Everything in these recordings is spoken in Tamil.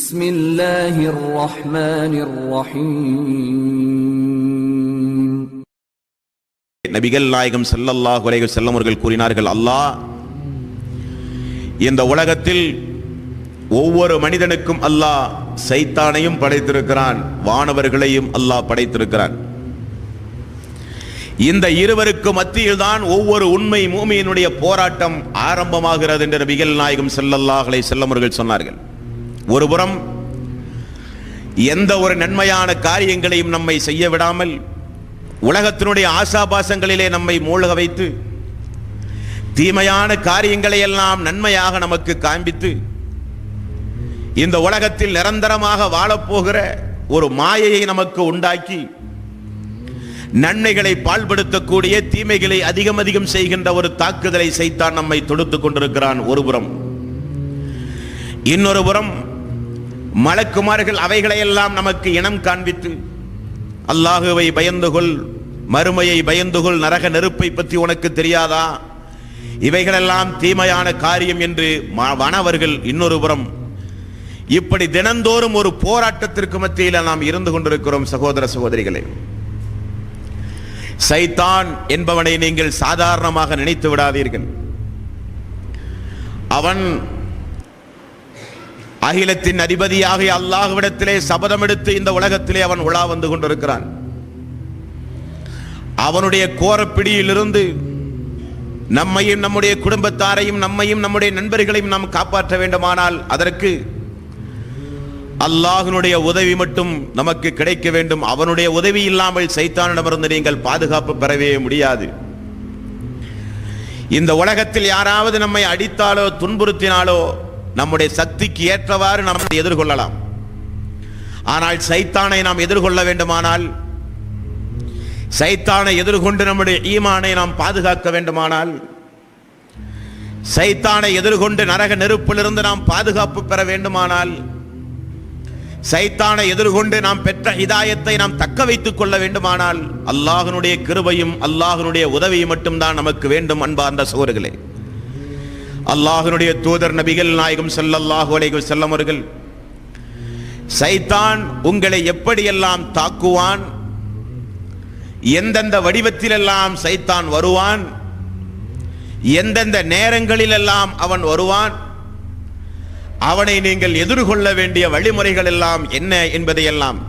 பிஸ்மில்லாஹிர் ரஹ்மானிர் ரஹீம். நபிகள் நாயகம் ஸல்லல்லாஹு அலைஹி வஸல்லம் அவர்கள் கூறினார்கள், அல்லாஹ் இந்த உலகத்தில் ஒவ்வொரு மனிதனுக்கும் அல்லாஹ் சைத்தானையும் படைத்திருக்கிறான், வானவர்களையும் அல்லாஹ் படைத்திருக்கிறான். இந்த இருவருக்கு மத்தியில் தான் ஒவ்வொரு உண்மை மூமியினுடைய போராட்டம் ஆரம்பமாகிறது என்று நபிகள் நாயகம் ஸல்லல்லாஹு அலைஹி வஸல்லம் அவர்கள் சொன்னார்கள். ஒருபுறம் எந்த ஒரு நன்மையான காரியங்களையும் நம்மை செய்ய விடாமல் உலகத்தினுடைய ஆசாபாசங்களிலே நம்மை மூழ்க வைத்து தீமையான காரியங்களை எல்லாம் நன்மையாக நமக்கு காண்பித்து இந்த உலகத்தில் நிரந்தரமாக வாழப்போகிற ஒரு மாயையை நமக்கு உண்டாக்கி நன்மைகளை பாழ்படுத்தக்கூடிய தீமைகளை அதிகம் அதிகம் செய்கின்ற ஒரு தாக்குதலை சைத்தான் நம்மை தொடுத்துக் கொண்டிருக்கிறான் ஒருபுறம். இன்னொரு புறம் மலக்குமார்கள் அவைகளையெல்லாம் நமக்கு இனம் காண்பித்து அல்லாஹுவை பயந்துகொள், மறுமையை பயந்துகொள், நரக நெருப்பை பற்றி உனக்கு தெரியாதா, இவைகளெல்லாம் தீமையான காரியம் என்று வானவர்கள் இன்னொரு புறம். இப்படி தினந்தோறும் ஒரு போராட்டத்திற்கு மத்தியில் நாம் இருந்து கொண்டிருக்கிறோம். சகோதர சகோதரிகளே, சைத்தான் என்பவனை நீங்கள் சாதாரணமாக நினைத்து விடாதீர்கள். அவன் அகிலத்தின் அதிபதியாக அல்லாஹ்விடத்திலே சபதம் எடுத்து இந்த உலகத்திலே அவன் உலா வந்து கொண்டிருக்கிறான். அவனுடைய கோரப்பிடியிலிருந்து நம்மையும் நம்முடைய குடும்பத்தாரையும் நம்மையும் நம்முடைய நண்பர்களையும் நாம் காப்பாற்ற வேண்டுமானால் அதற்கு அல்லாஹ்வினுடைய உதவி மட்டும் நமக்கு கிடைக்க வேண்டும். அவனுடைய உதவி இல்லாமல் சைத்தானிடமிருந்து நீங்கள் பாதுகாப்பு பெறவே முடியாது. இந்த உலகத்தில் யாராவது நம்மை அடித்தாலோ துன்புறுத்தினாலோ நம்முடைய சக்திக்கு ஏற்றவாறு நாம் எதிர்கொள்ளலாம். ஆனால் சைத்தானை நாம் எதிர்கொள்ள வேண்டுமானால், சைத்தானை எதிர்கொண்டு நம்முடைய ஈமானை நாம் பாதுகாக்க வேண்டுமானால், சைத்தானை எதிர்கொண்டு நரக நெருப்பிலிருந்து நாம் பாதுகாப்பு பெற வேண்டுமானால், சைத்தானை எதிர்கொண்டு நாம் பெற்ற ஹிதாயத்தை நாம் தக்க வைத்துக் கொள்ள வேண்டுமானால் அல்லாஹ்வினுடைய கிருபையும் அல்லாஹ்வினுடைய உதவியும் மட்டும்தான் நமக்கு வேண்டும். அன்பார்ந்த சகோதரர்களே, அல்லாஹ்வினுடைய தூதர் நபிகள் நாயகம் ஸல்லல்லாஹு அலைஹி வஸல்லம் அவர்கள் சைத்தான் உங்களை எப்படியெல்லாம் தாக்குவான், எந்தெந்த வடிவத்திலெல்லாம் சைத்தான் வருவான், எந்தெந்த நேரங்களிலெல்லாம் அவன் வருவான், அவனை நீங்கள் எதிர்கொள்ள வேண்டிய வழிமுறைகள் எல்லாம் என்ன என்பதையெல்லாம்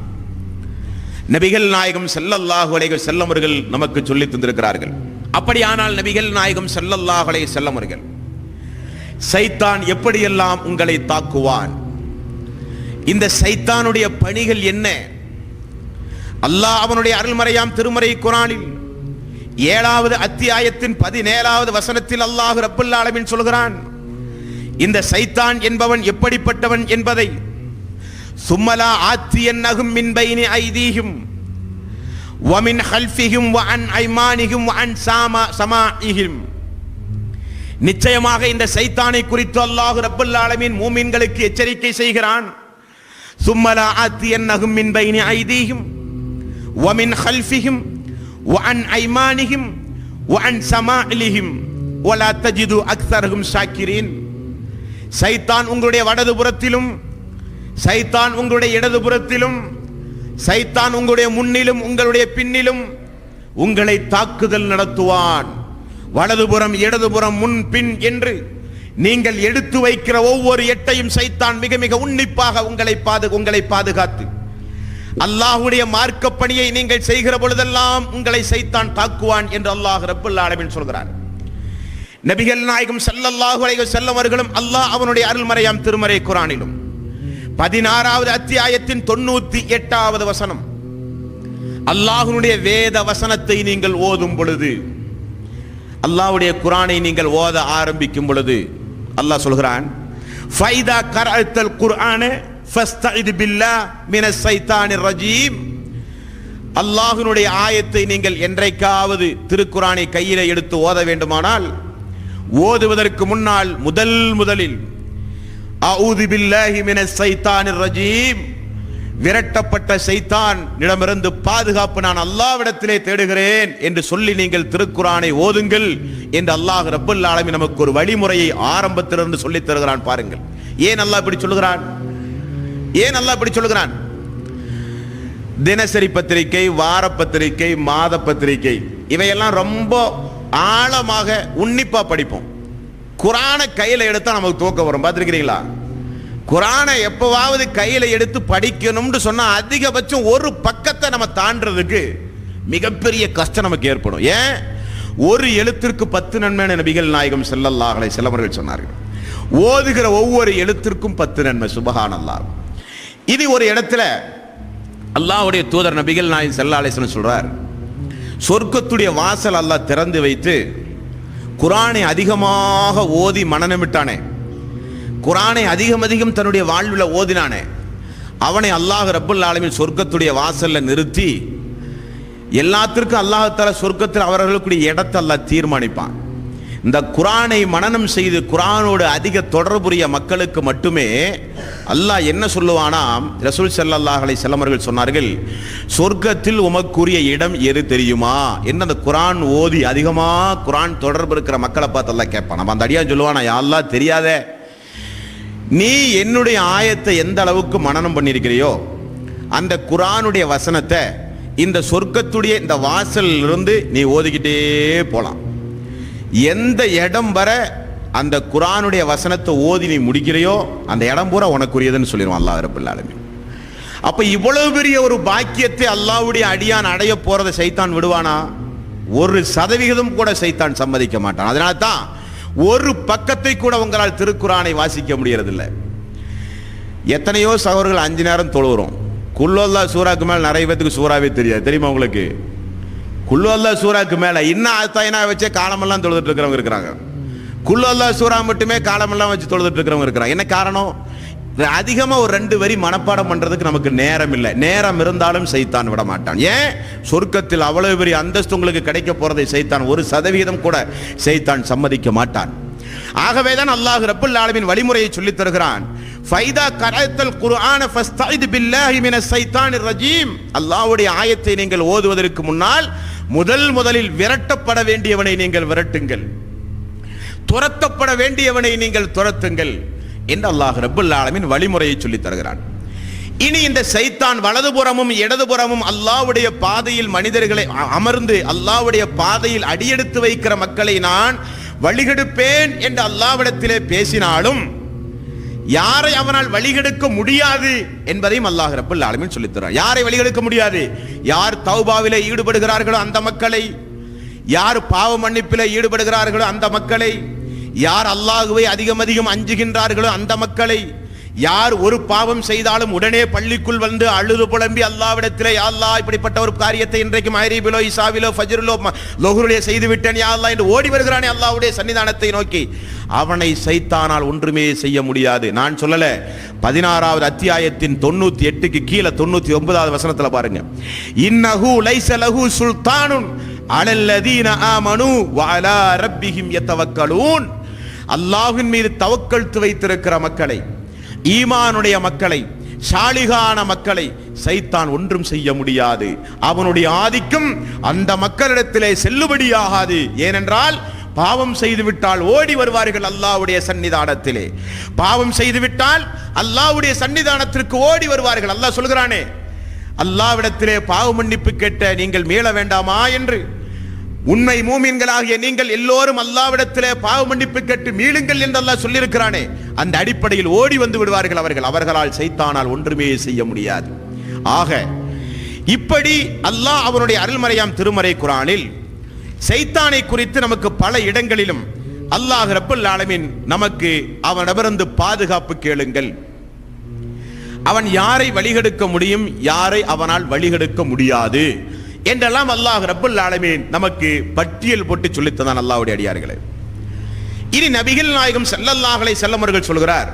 நபிகள் நாயகம் ஸல்லல்லாஹு அலைஹி வஸல்லம் அவர்கள் நமக்கு சொல்லித் தந்திருக்கிறார்கள். அப்படியானால் நபிகள் நாயகம் ஸல்லல்லாஹு அலைஹி வஸல்லம் அவர்கள் சைத்தான் எப்படியெல்லாம் உங்களை தாக்குவான், இந்த சைத்தானுடைய பணிகள் என்ன, அல்லாஹ் அவனுடைய அருள்மறையாம் திருமறை குர்ஆனில் 7வது அத்தியாயத்தின் 17வது வசனத்தில் அல்லாஹ் ரப்பல் ஆலமீன் சொல்கிறான், இந்த சைத்தான் என்பவன் எப்படிப்பட்டவன் என்பதை சும்மலா ஆத்தியன்னஹும் மின் பைனி ஐதீஹிம் வ மின் ஹல்ஃபிஹிம் வ அன் ஐமானிஹிம் வ அன் சமாஇஹிம். நிச்சயமாக இந்த சைத்தானை குறித்து அல்லாஹ் ரப்பல் ஆலமீன் மூமின்களுக்கு எச்சரிக்கை செய்கிறான். சும்மலா ஆத்தியன்னஹும் மின் பைனி ஐதீஹிம் வ மின் ஹல்ஃபிஹிம் வ அன் ஐமானிஹிம் வ அன் சமாஇஹிம் வ லா தஜிது அக்ஸரஹும் ஷாக்கிரீன். சைத்தான் உங்களுடைய வலதுபுறத்திலும், சைத்தான் உங்களுடைய இடதுபுறத்திலும், சைத்தான் உங்களுடைய முன்னிலும் உங்களுடைய பின்னிலும் உங்களை தாக்குதல் நடத்துவான். வலதுபுறம் இடதுபுறம் முன் பின் என்று நீங்கள் எடுத்து வைக்கிற ஒவ்வொரு எட்டையும் சைத்தான் மிக மிக உன்னிப்பாக உங்களை பாதுகாத்து அல்லாஹ்வுடைய மார்க்க பணியை நீங்கள் செய்கிற பொழுதெல்லாம் உங்களை சைத்தான் தாக்குவான் என்று அல்லாஹ் ரப்பல் ஆலமீன் சொல்கிறார். நபிகள் நாயகம் ஸல்லல்லாஹு அலைஹி வஸல்லம் அவர்களும் அல்லாஹ் அவனுடைய அருள்மறையாம் திருமறை குர்ஆனிலும் 16வது அத்தியாயத்தின் 98வது வசனம், அல்லாஹ்வுடைய வேத வசனத்தை நீங்கள் ஓதும் பொழுது, அல்லாஹ்வுடைய குர்ஆனை நீங்கள் ஓத ஆரம்பிக்கும் பொழுது அல்லாஹ் சொல்கிறான், ஃபைதா கரஅத்தல் குர்ஆன ஃபஸ்தஇத் பில்லாஹ் மினஸ் ஷைத்தானிர் ரஜீம். அல்லாஹ்வுடைய ஆயத்தை நீங்கள் என்றைக்காவது திருக்குர்ஆனை கையிலே எடுத்து ஓத வேண்டுமானால் ஓதுவதற்கு முன்னால் முதலில் அஊது பில்லாஹி மினஸ் ஷைத்தானிர் ரஜீம், விரட்டப்பட்ட சைத்தான் இடமிருந்து பாதுகாப்பு நான் அல்லாஹ்விடத்திலே தேடுகிறேன் என்று சொல்லி நீங்கள் திருக்குர்ஆனை ஓதுங்கள் என்று அல்லாஹ் ரப்பல் ஆலமீன் நமக்கு ஒரு வழிமுறையை ஆரம்பத்திலிருந்து சொல்லித் தருகிறான். பாருங்கள், ஏன் அல்லாஹ் இப்படி சொல்லுகிறான்? ஏன் அல்லாஹ் இப்படி சொல்லுகிறான்? தினசரி பத்திரிகை, வார பத்திரிகை, மாத பத்திரிகை இவையெல்லாம் ரொம்ப ஆழமாக உன்னிப்பா படிப்போம். குரானை கையில எடுத்தா நமக்கு தூக்கம் வரும். பார்த்திருக்கிறீங்களா? குரானை எப்பவாவது கையில எடுத்து படிக்கணும்னு சொன்னா அதிகபட்சம் ஒரு பக்கத்தை நம்ம தாண்டறதுக்கு மிகப்பெரிய கஷ்டம் நமக்கு ஏற்படும். ஏன்? ஒரு எழுத்திற்கு 10 நன்மை நபிகள் நாயகம் ஸல்லல்லாஹு அலைஹி வஸல்லம் அவர்கள் சொன்னார்கள். ஓதுகிற ஒவ்வொரு எழுத்திற்கும் 10 நன்மை. சுப்ஹானல்லாஹ். இது ஒரு இடத்துல அல்லாஹ்வுடைய தூதர் நபிகள் நாயகம் ஸல்லல்லாஹு அலைஹி வஸல்லம் சொல்றார், சொர்க்கத்துடைய வாசல் அல்லாஹ் திறந்து வைத்து குரானை அதிகமாக ஓதி மனனமிட்டானே, குரானை அதிகம் தன்னுடைய வாழ்வில் ஓதினானே, அவனை அல்லாஹ் ரப்புல் ஆலமீன் சொர்க்கத்துடைய வாசல்ல நிறுத்தி எல்லாத்திற்கும் அல்லாஹ் தஆலா சொர்க்கத்தில் அவர்களுக்குடைய இடத்தை அல்லாஹ் தீர்மானிப்பான். இந்த குரானை மனனம் செய்து குரானோடு அதிக தொடர்புடைய மக்களுக்கு மட்டுமே அல்லாஹ் என்ன சொல்லுவானாம்? ரசூல் ஸல்லல்லாஹு அலைஹி வஸல்லம் அவர்கள் சொன்னார்கள், சொர்க்கத்தில் உமக்குரிய இடம் எது தெரியுமா என்ன அந்த குரான் ஓதி அதிகமா குரான் தொடர்பு இருக்கிற மக்களை பார்த்து அல்லாஹ் கேட்பான். நம்ம அந்த அடியான் சொல்லுவானா, யா அல்லாஹ் தெரியாதே, நீ என்னுடைய ஆயத்தை எந்த அளவுக்கு மனனம் பண்ணியிருக்கிறியோ அந்த குரானுடைய வசனத்தை இந்த சொர்க்கத்துடைய இந்த வாசலில் இருந்து நீ ஓதிக்கிட்டே போலாம். எந்த இடம் வர அந்த குரானுடைய வசனத்தை ஓதி நீ முடிக்கிறையோ அந்த இடம் பூரா உனக்குரியதுன்னு சொல்லிடுவான் அல்லாஹ் ரப்பல் ஆலமீன். அப்ப இவ்வளவு பெரிய ஒரு பாக்கியத்தை அல்லாஹ்வுடைய அடியான் அடைய போறதை சைத்தான் விடுவானா? 1% கூட சைத்தான் சம்மதிக்க மாட்டான். அதனால தான் ஒரு பக்கத்தை கூட உங்களால் திருக்குரானை வாசிக்க முடியறதில்லை. எத்தனையோ சகோதரர்கள் 5 நேரம் தொழுகிறோம். குல்லோல்லா சூறாக்கு மேல நிறைய பேத்துக்கு சூறாவே தெரியாது. தெரியுமா உங்களுக்கு? குல்லோல்லா சூறாக்கு மேல இன்னும் ஆத்தாயினா வச்சே காலமெல்லாம் தொழுதுட்டு இருக்கிறவங்க இருக்கிறாங்க. குல்லோல்லா சூறா மட்டுமே காலமெல்லாம் வச்சு தொழுதுட்டு இருக்கிறவங்க இருக்கிறாங்க. என்ன காரணம்? அதிகமா ஒரு 2 வரி மனப்பாடம் பண்றதுக்கு நமக்கு நேரம் இல்லை. நேரம் இருந்தாலும் சைத்தான் விட மாட்டான். ஏன்? சொர்க்கத்தில் அவ்வளவு பெரிய அந்தஸ்து உங்களுக்கு கிடைக்க போறதை சைத்தான் 1% கூட சைத்தான் சம்மதிக்க மாட்டான். ஆகவேதான் அல்லாஹ் ரப்பல் ஆலமீன் வழிமுறையை சொல்லித் தருகிறான். ஃபைதா கரஅத்தல் குர்ஆன ஃபஸ்தஇத் பில்லாஹி மினஸ் ஷைத்தானிர் ரஜீம். அல்லாஹ்வுடைய ஆயத்தை நீங்கள் ஓதுவதற்கு முன்னால் முதலில் விரட்டப்பட வேண்டியவனை நீங்கள் விரட்டுங்கள், துரத்தப்பட வேண்டியவனை நீங்கள் துரத்துங்கள் என்று அல்லாஹ் ரப்பல் ஆலமீன் வழிமுறையை சொல்லித் தருகிறான். இனி இந்த சைத்தான் வலதுபுறமும் இடதுபுறமும் அல்லாஹ்வுடைய பாதையில் மனிதர்களை அமர்ந்து அல்லாஹ்வுடைய பாதையில் அடியெடுத்து வைக்கிற மக்களை நான் வழிகெடுப்பேன் என்று அல்லாஹ்விடத்திலே பேசினாலும் யாரை அவனால் வழிகெடுக்க முடியாது என்பதையும் அல்லாஹ் ரப்பல் ஆலமீன் சொல்லித் தருகிறார். யாரை வழிகெடுக்க முடியாது? யார் தௌபாவிலே ஈடுபடுகிறார்களோ அந்த மக்களை, யார் பாவ மன்னிப்பிலே ஈடுபடுகிறார்களோ அந்த மக்களை, யார் அல்லாஹ்வை அதிகம் அஞ்சுகின்றார்களோ அந்த மக்களை, யார் ஒரு பாவம் செய்தாலும் உடனே பள்ளிக்குள் வந்து அழுது புலம்பி அல்லாஹ்விடத்திலே, யா அல்லாஹ் இப்படிப்பட்ட ஒரு காரியத்தை இன்றைக்கு மஹ்ரிபிலோ இசாவிலோ ஃபஜ்ரிலோ லுஹ்ரிலே செய்து விட்டேன் யா அல்லாஹ் என்று ஓடி வருகிறானே அல்லாஹ்வுடைய சன்னிதானத்தை நோக்கி, அவனை சைத்தானால் ஒன்றுமே செய்ய முடியாது. நான் சொல்லல, 16வது அத்தியாயத்தின் 98க்கு கீழே 99வது வசனத்துல பாருங்க, இன்னஹு லைஸ லஹு சுல்தானுன் அலல்லதீன ஆமனு வ அலா ரப்பிஹிம் யதவக்கலூன். அல்லாஹ்வின் மீது தவக்கல்து வைத்திருக்கிற மக்களை, ஈமானுடைய மக்களை, சாலிகான மக்களை சைத்தான் ஒன்றும் செய்ய முடியாது. அவனுடைய ஆதிக்கம் அந்த மக்களிடத்திலே செல்லுபடியாகாது. ஏனென்றால் பாவம் செய்துவிட்டால் ஓடி வருவார்கள் அல்லாஹ்வுடைய சன்னிதானத்திலே. பாவம் செய்துவிட்டால் அல்லாஹ்வுடைய சன்னிதானத்திற்கு ஓடி வருவார்கள். அல்லாஹ் சொல்கிறானே, அல்லாஹ்விடத்திலே பாவ மன்னிப்பு கேட்ட நீங்கள் மீள வேண்டாமா என்று. உண்மை மூமின்களாகிய நீங்கள் எல்லோரும் அல்லாஹ்விடத்திலே பாவ மன்னிப்பு கேட்டு மீளுங்கள் என்று அல்லாஹ் சொல்லியிருக்கிறானே, அந்த அடிப்படையில் ஓடி வந்து விடுவார்கள் அவர்களால் சைத்தானால் ஒன்றுமே செய்ய முடியாது. ஆக இப்படி அல்லாஹ் அவனுடைய அருள்மறையாம் திருமறை குர்ஆனில் சைத்தானை குறித்து நமக்கு பல இடங்களிலும் அல்லாஹ் ரப்பல் ஆலமீன் நமக்கு அவனிடமிருந்து பாதுகாப்பு கேளுங்கள், அவன் யாரை வழிகெடுக்க முடியும், யாரை அவனால் வழிகெடுக்க முடியாது என்றெல்லாம் அல்லாஹ் ரப்பல் ஆலமீன் நமக்கு பட்டியல் போட்டு சொல்லித்ததான் அல்லாஹ்வுடைய அடியார்களே. இனி நபிகள் நாயகம் ஸல்லல்லாஹு அலைஹி வஸல்லம் அவர்கள் சொல்கிறார்,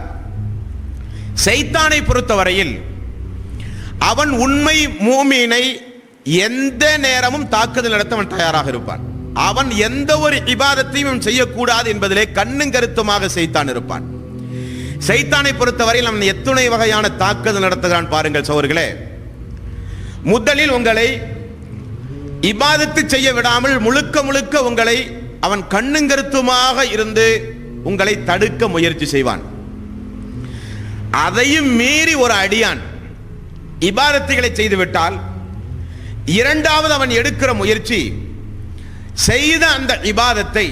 சைத்தானை பொறுத்தவரையில் அவன் உண்மை மூமினை எந்த நேரமும் தாக்குதல் நடத்த அவன் தயாராக இருப்பான். அவன் எந்த ஒரு இபாதத்தையும் செய்யக்கூடாது என்பதிலே கண்ணும் கருத்துமாக சைத்தான் இருப்பான். சைத்தானை பொறுத்தவரையில் அவன் எத்தனை வகையான தாக்குதல் நடத்துகிறான் பாருங்கள் சகோதரர்களே. முதலில் உங்களை இபாதத்து செய்ய விடாமல் முழுக்க உங்களை அவன் கண்ணும் கருத்துமாக இருந்து உங்களை தடுக்க முயற்சி செய்வான். அதையும் மீறி ஒரு அடியான் இபாதத்துகளை செய்துவிட்டால் இரண்டாவது அவன் எடுக்கிற முயற்சி செய்த அந்த இபாதத்தை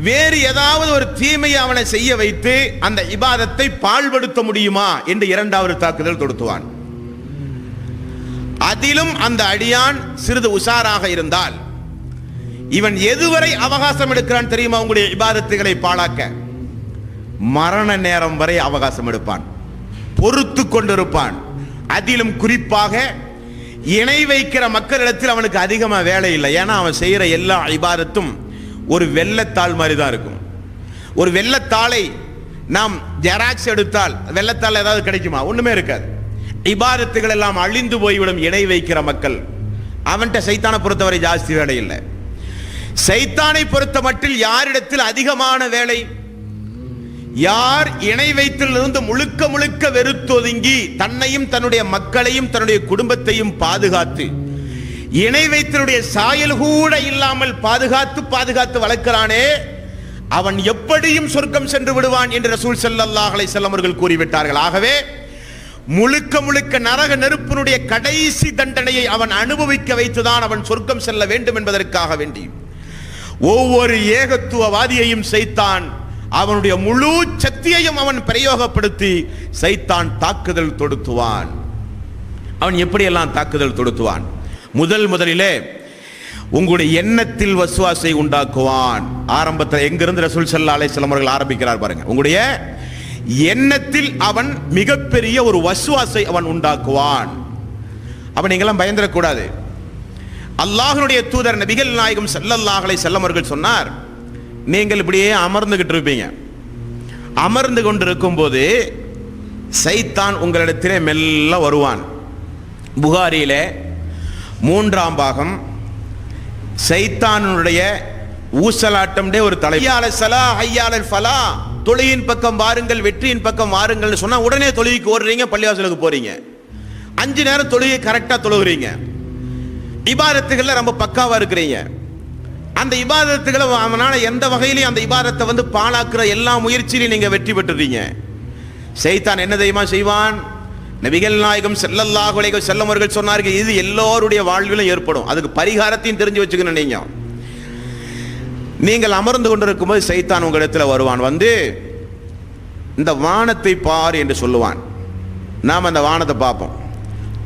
வேறு ஏதாவது ஒரு தீமையை அவனை செய்ய வைத்து அந்த இபாதத்தை பாழ்படுத்த முடியுமா என்று இரண்டாவது தாக்குதல் தொடுத்துவான். அதிலும் அந்த அடியான் சிறிது உஷாராக இருந்தால் இவன் எதுவரை அவகாசம் எடுக்கிறான் தெரியுமா? உங்களுடைய இபாதத்துகளை பாழாக்க மரண நேரம் வரை அவகாசம் எடுப்பான், பொறுத்து கொண்டிருப்பான். அதிலும் குறிப்பாக இணை வைக்கிற மக்களிடத்தில் அவனுக்கு அதிகமாக வேலை இல்லை. ஏன்னா அவன் செய்கிற எல்லா இபாதத்தும் ஒரு வெள்ளத்தாள் மாதிரி தான் இருக்கும். ஒரு வெள்ளத்தாளை நாம் ஜெராக்ஸ் எடுத்தால் வெள்ளத்தாள் ஏதாவது கிடைக்குமா? ஒண்ணுமே இருக்காது. இபாதத்துகள் எல்லாம் அழிந்து போய்விடும். இணை வைக்கிற மக்கள் அவன்கிட்ட சைத்தானை பொறுத்தவரை ஜாஸ்தி வேலை இல்லை. சைத்தானை பொறுத்த மட்டில் யாரிடத்தில் அதிகமான வேலை? யார் இணை வைத்திலிருந்து முழுக்க முழுக்க வெறுத்தொதுங்கி தன்னையும் தன்னுடைய மக்களையும் தன்னுடைய குடும்பத்தையும் பாதுகாத்து இணை வைத்தனுடைய சாயல் கூட இல்லாமல் பாதுகாத்து வளர்க்கிறானே அவன் எப்படியும் சொர்க்கம் சென்று விடுவான் என்று ரசூல் ஸல்லல்லாஹு அலைஹி வஸல்லம் அவர்கள் கூறிவிட்டார்கள். ஆகவே முழுக்க முழுக்க நரக நெருப்பினுடைய கடைசி தண்டனையை அவன் அனுபவிக்க வைத்துதான் அவன் சொர்க்கம் செல்ல வேண்டும் என்பதற்காக வேண்டி ஒவ்வொரு ஏகத்துவவாதியையும் சைத்தான் அவனுடைய முழு சக்தியையும் அவன் பிரயோகப்படுத்தி சைத்தான் தாக்குதல் தொடுத்துவான். அவன் எப்படியெல்லாம் தாக்குதல் தொடுத்துவான்? முதலிலே உங்களுடைய எண்ணத்தில் வஸ்வாசை உண்டாக்குவான். ஆரம்பத்தில் எங்கிருந்து ரசூல் ஸல்லல்லாஹு அலைஹி வஸல்லம் அவர்கள் ஆரம்பிக்கிறார் பாருங்க. உங்களுடைய எண்ணத்தில் அவன் மிகப்பெரிய ஒரு வஸ்வாசை அவன் உண்டாக்குவான். அவன் நீங்களாம் பயந்துடக்கூடாது. அல்லாஹ்வுடைய தூதர் நபிகள் நாயகம் ஸல்லல்லாஹு அலைஹி வஸல்லம் அவர்கள் சொன்னார், நீங்கள் இப்படியே அமர்ந்துகிட்டு இருப்பீங்க. அமர்ந்து கொண்டிருக்கும் போது சைத்தான் உங்களிடத்திலே மெல்ல வருவான். புகாரியிலே 3ஆம் பாகம் சைத்தானுடைய ஊசலாட்டம் ஒரு தலை, தொழுகையின் பக்கம் வாருங்கள், வெற்றியின் பக்கம் வாருங்கள் சொன்னா உடனே தொழுகைக்கு ஓடுறீங்க, பள்ளிவாசலுக்கு போறீங்க. 5 நேரம் தொழுகை கரெக்டா தொழுகிறீங்க. இபாதத்துகள்ல ரொம்ப பக்காவா இருக்கிறீங்க. அந்த இபாதத்துகளை அவனால எந்த வகையிலையும் அந்த இபாதத்தை பாழாக்குற எல்லா முயற்சியிலையும் நீங்க வெற்றி பெற்றுறீங்க. சைத்தான் என்ன தெரியுமா செய்வான்? நபிகள் நாயகம் ஸல்லல்லாஹு அலைஹி வஸல்லம் அவர்கள் சொன்னார்கள், இது எல்லோருடைய வாழ்விலும் ஏற்படும். அதுக்கு பரிகாரத்தையும் தெரிஞ்சு வச்சுக்கணும். நீங்கள் அமர்ந்து கொண்டிருக்கும் போது சைத்தான் உங்களிடத்துல வருவான். இந்த வானத்தை பார் என்று சொல்லுவான். நாம் அந்த வானத்தை பார்ப்போம்.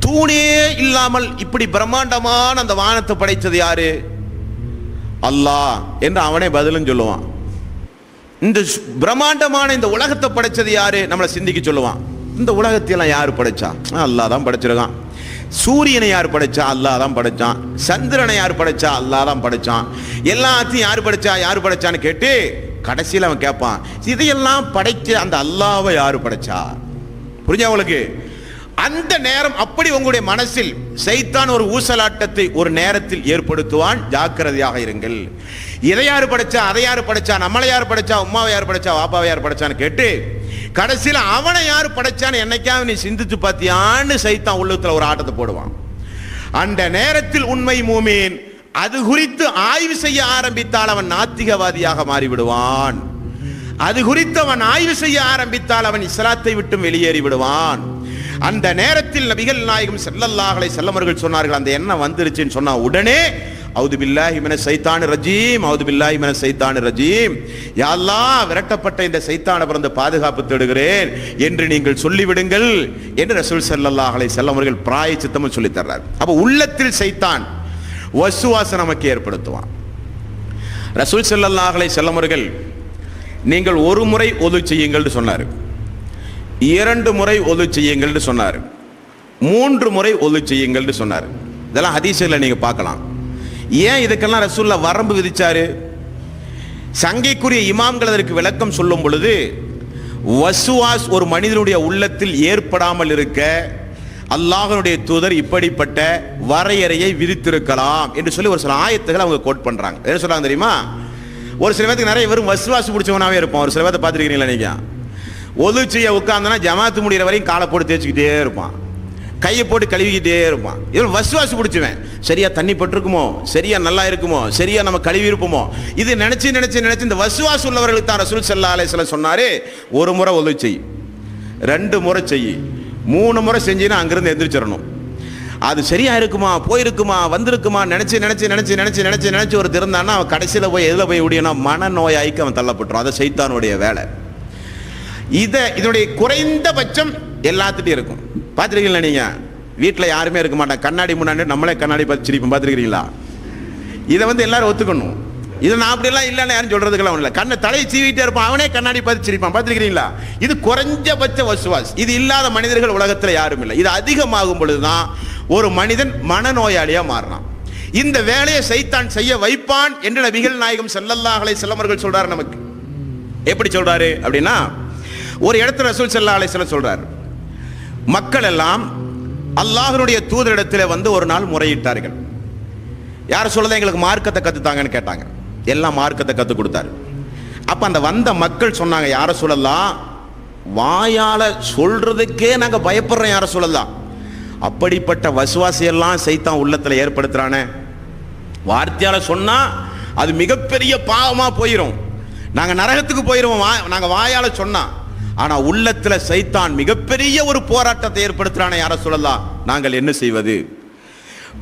தூணே இல்லாமல் இப்படி பிரம்மாண்டமான அந்த வானத்தை படைத்தது யாரு? அல்லாஹ் என்று அவனே பதிலும் சொல்லுவான். இந்த பிரம்மாண்டமான இந்த உலகத்தை படைச்சது யாரு? நம்மளை சிந்திக்க சொல்லுவான். இந்த உலகத்தையெல்லாம் யாரு படைச்சா? அல்லாஹ் தான் படைச்சிருக்கான். சூரியனை யார் படைச்சா? அல்லாஹ் தான் படைச்சான். சந்திரனை யார் படைச்சா? அல்லாஹ் தான் படைச்சான். எல்லாத்தையும் யார் படைச்சான்னு கேட்டு கடைசியில் அவன் கேட்பான், இதையெல்லாம் படைச்ச அந்த அல்லாஹ்வை யாரு படைச்சா? புரிஞ்சா உங்களுக்கு? அந்த நேரம் அப்படி உங்களுடைய மனசில் சைத்தான் ஒரு ஊசலாட்டத்தை ஒரு நேரத்தில் ஏற்படுத்துவான். ஜாக்கிரதையாக இருங்கள். இதை யாரு படைச்சா, அதை யாரு படைச்சா, நம்மளை யார் படைச்சா, உமாவை யார் படைச்சா, வாப்பாவை யார் படைச்சான்னு கேட்டு கடைசியில் அவனை யாரு படைச்சான்னு என்னைக்காவது நீ சிந்திச்சு பார்த்தியான்னு சைத்தான் உள்ளத்துல ஒரு ஆட்டத்தை போடுவான். அந்த நேரத்தில் உண்மை மூமீன் அது குறித்து ஆய்வு செய்ய ஆரம்பித்தால் அவன் நாத்திகவாதியாக மாறிவிடுவான். அது குறித்து அவன் ஆய்வு செய்ய ஆரம்பித்தால் அவன் இஸ்லாத்தை விட்டு வெளியேறி விடுவான். அந்த நேரத்தில் நபிகள் நாயகம் ஸல்லல்லாஹு அலைஹி வஸல்லம் அவர்கள் சொன்னார்கள், அந்த எண்ணம் வந்துருச்சுன்னு சொன்னா உடனே அவுது பில்லாஹி மினஷ் ஷைத்தானிர் ரஜீம், அவுது பில்லாஹி மினஷ் ஷைத்தானிர் ரஜீம், யா அல்லாஹ் விரட்டப்பட்ட இந்த சைத்தானை பிறந்து பாதுகாப்பு தேடுகிறேன் என்று நீங்கள் சொல்லிவிடுங்கள் என்று ரசூல் ஸல்லல்லாஹு அலைஹி வஸல்லம் அவர்கள் பிராயச்சித்தமும் சொல்லி தர்றார். அப்ப உள்ளத்தில் சைத்தான் வஸ்வாசம் நமக்கு ஏற்படுத்துவான். ரசூல் ஸல்லல்லாஹு அலைஹி வஸல்லம் அவர்கள் நீங்கள் ஒரு முறை ஒது செய்யுங்கள் சொன்னார், 2 முறை ஒது செய்யுங்கள் சொன்னார், 3 முறை ஒது செய்யுங்கள் சொன்னார். இதெல்லாம் ஹதீஸ்ல நீங்க பார்க்கலாம். ஏன் இதுக்கெல்லாம் ரசூலுல்லாஹ் வரம்பு விதிச்சாரு? சங்கைக்குரிய இமாம்கள் அதற்கு விளக்கம் சொல்லும் பொழுது, வஸ்வாஸ் ஒரு மனிதனுடைய உள்ளத்தில் ஏற்படாமல் இருக்க அல்லாஹ்வுடைய தூதர் இப்படிப்பட்ட வரையறையை விதித்திருக்கலாம் என்று சொல்லி ஒரு சில ஆயத்துகளை அவங்க கோட் பண்றாங்க. என்ன சொல்றாங்க தெரியுமா? ஒரு சில பேருக்கு நிறைய வெறும் வஸ்வாஸ் பிடிச்சவனாவே இருப்பான். ஒரு சில பேர்த்த பார்த்துருக்கீங்களா நீங்க? ஒது செய்ய உட்கார்ந்தனா ஜமாத்து முடிகிற வரையும் காலை போட்டு தேய்ச்சிக்கிட்டே இருப்பான், கையை போட்டு கழுவிக்கிட்டே இருப்பான். இவன் வஸ்வாஸ் பிடிச்சுவேன். சரியா தண்ணி பட்டிருக்குமோ, சரியா நல்லா இருக்குமோ, சரியா நம்ம கழுவி இருப்போமோ, இது நினைச்சு இந்த வஸ்வாஸ் உள்ளவர்களுக்கு தான் ரசூல் ஸல்லல்லாஹு அலைஹி வஸல்லம் சொன்னாரு, ஒரு முறை ஒது செய், 2 முறை செய்யி, 3 முறை செஞ்சினா அங்கிருந்து எந்திரிச்சிடணும். அது சரியா இருக்குமா, போயிருக்குமா, வந்திருக்குமா நினைச்சு நினைச்சு நினைச்சு நினைச்சு நினைச்சு நினைச்சு ஒரு திறந்தான்னா அவன் கடைசியில் போய் எதில் போய் முடியும்னா மனநோயாய்க்கு அவன் தள்ளப்பட்டுரும். அதை சைத்தானுடைய வேலை. இதனுடைய குறைந்தபட்சம் எல்லாத்துட்டையும் இருக்கும். பார்த்துருக்கீங்களா? நீங்க வீட்டில் யாருமே இருக்க மாட்டாங்க, கண்ணாடி முன்னாடி நம்மளே கண்ணாடி பார்த்து சிரிப்போம். பார்த்துருக்கிறீங்களா? இதை எல்லாரும் ஒத்துக்கணும். இது நான் அப்படியெல்லாம் இல்லைன்னு யாரும் சொல்றதுக்கெல்லாம் இல்லை. கண்ணை தலையை சீவிட்டே இருப்பான், அவனே கண்ணாடி பார்த்து சிரிப்பான். பார்த்துருக்கிறீங்களா? இது குறைஞ்சபட்ச வசுவாஸ். இது இல்லாத மனிதர்கள் உலகத்தில் யாரும் இல்லை. இது அதிகமாகும் பொழுதுதான் ஒரு மனிதன் மனநோயாளியா மாறினான். இந்த வேலையை சைத்தான் செய்ய வைப்பான் என்று நபிகள் நாயகம் ஸல்லல்லாஹு அலைஹி வஸல்லம் அவர்கள் சொல்றாரு. நமக்கு எப்படி சொல்றாரு அப்படின்னா, ஒரு இடத்துல ரசூல் ஸல்லல்லாஹு அலைஹி வஸல்லம் சொல்றாரு, மக்கள் எல்லாம் அல்லாஹ்வுடைய தூதரிடத்தில் ஒரு நாள் முறையிட்டார்கள். யார் சொல்றதை எங்களுக்கு மார்க்கத்தை கத்துத்தாங்கன்னு கேட்டாங்க. எல்லாம் மார்க்கத்தை கத்து கொடுத்தாரு. அப்ப அந்த வந்த மக்கள் சொன்னாங்க, யார சொல்லலாம், வாயால சொல்றதுக்கே நாங்க பயப்படுறோம், யார சொல்லலாம். அப்படிப்பட்ட வசுவாசியெல்லாம் சைத்தான் உள்ளத்துல ஏற்படுத்துறானே. வார்த்தையால சொன்னா அது மிகப்பெரிய பாவமா போயிடும், நாங்க நரகத்துக்கு போயிருவோம் நாங்க வாயால சொன்னா. ஆனா உள்ளத்துல சைத்தான் மிகப்பெரிய ஒரு போராட்டத்தை ஏற்படுத்துறானே, யார சொல்லலாம், நாங்கள் என்ன செய்வது?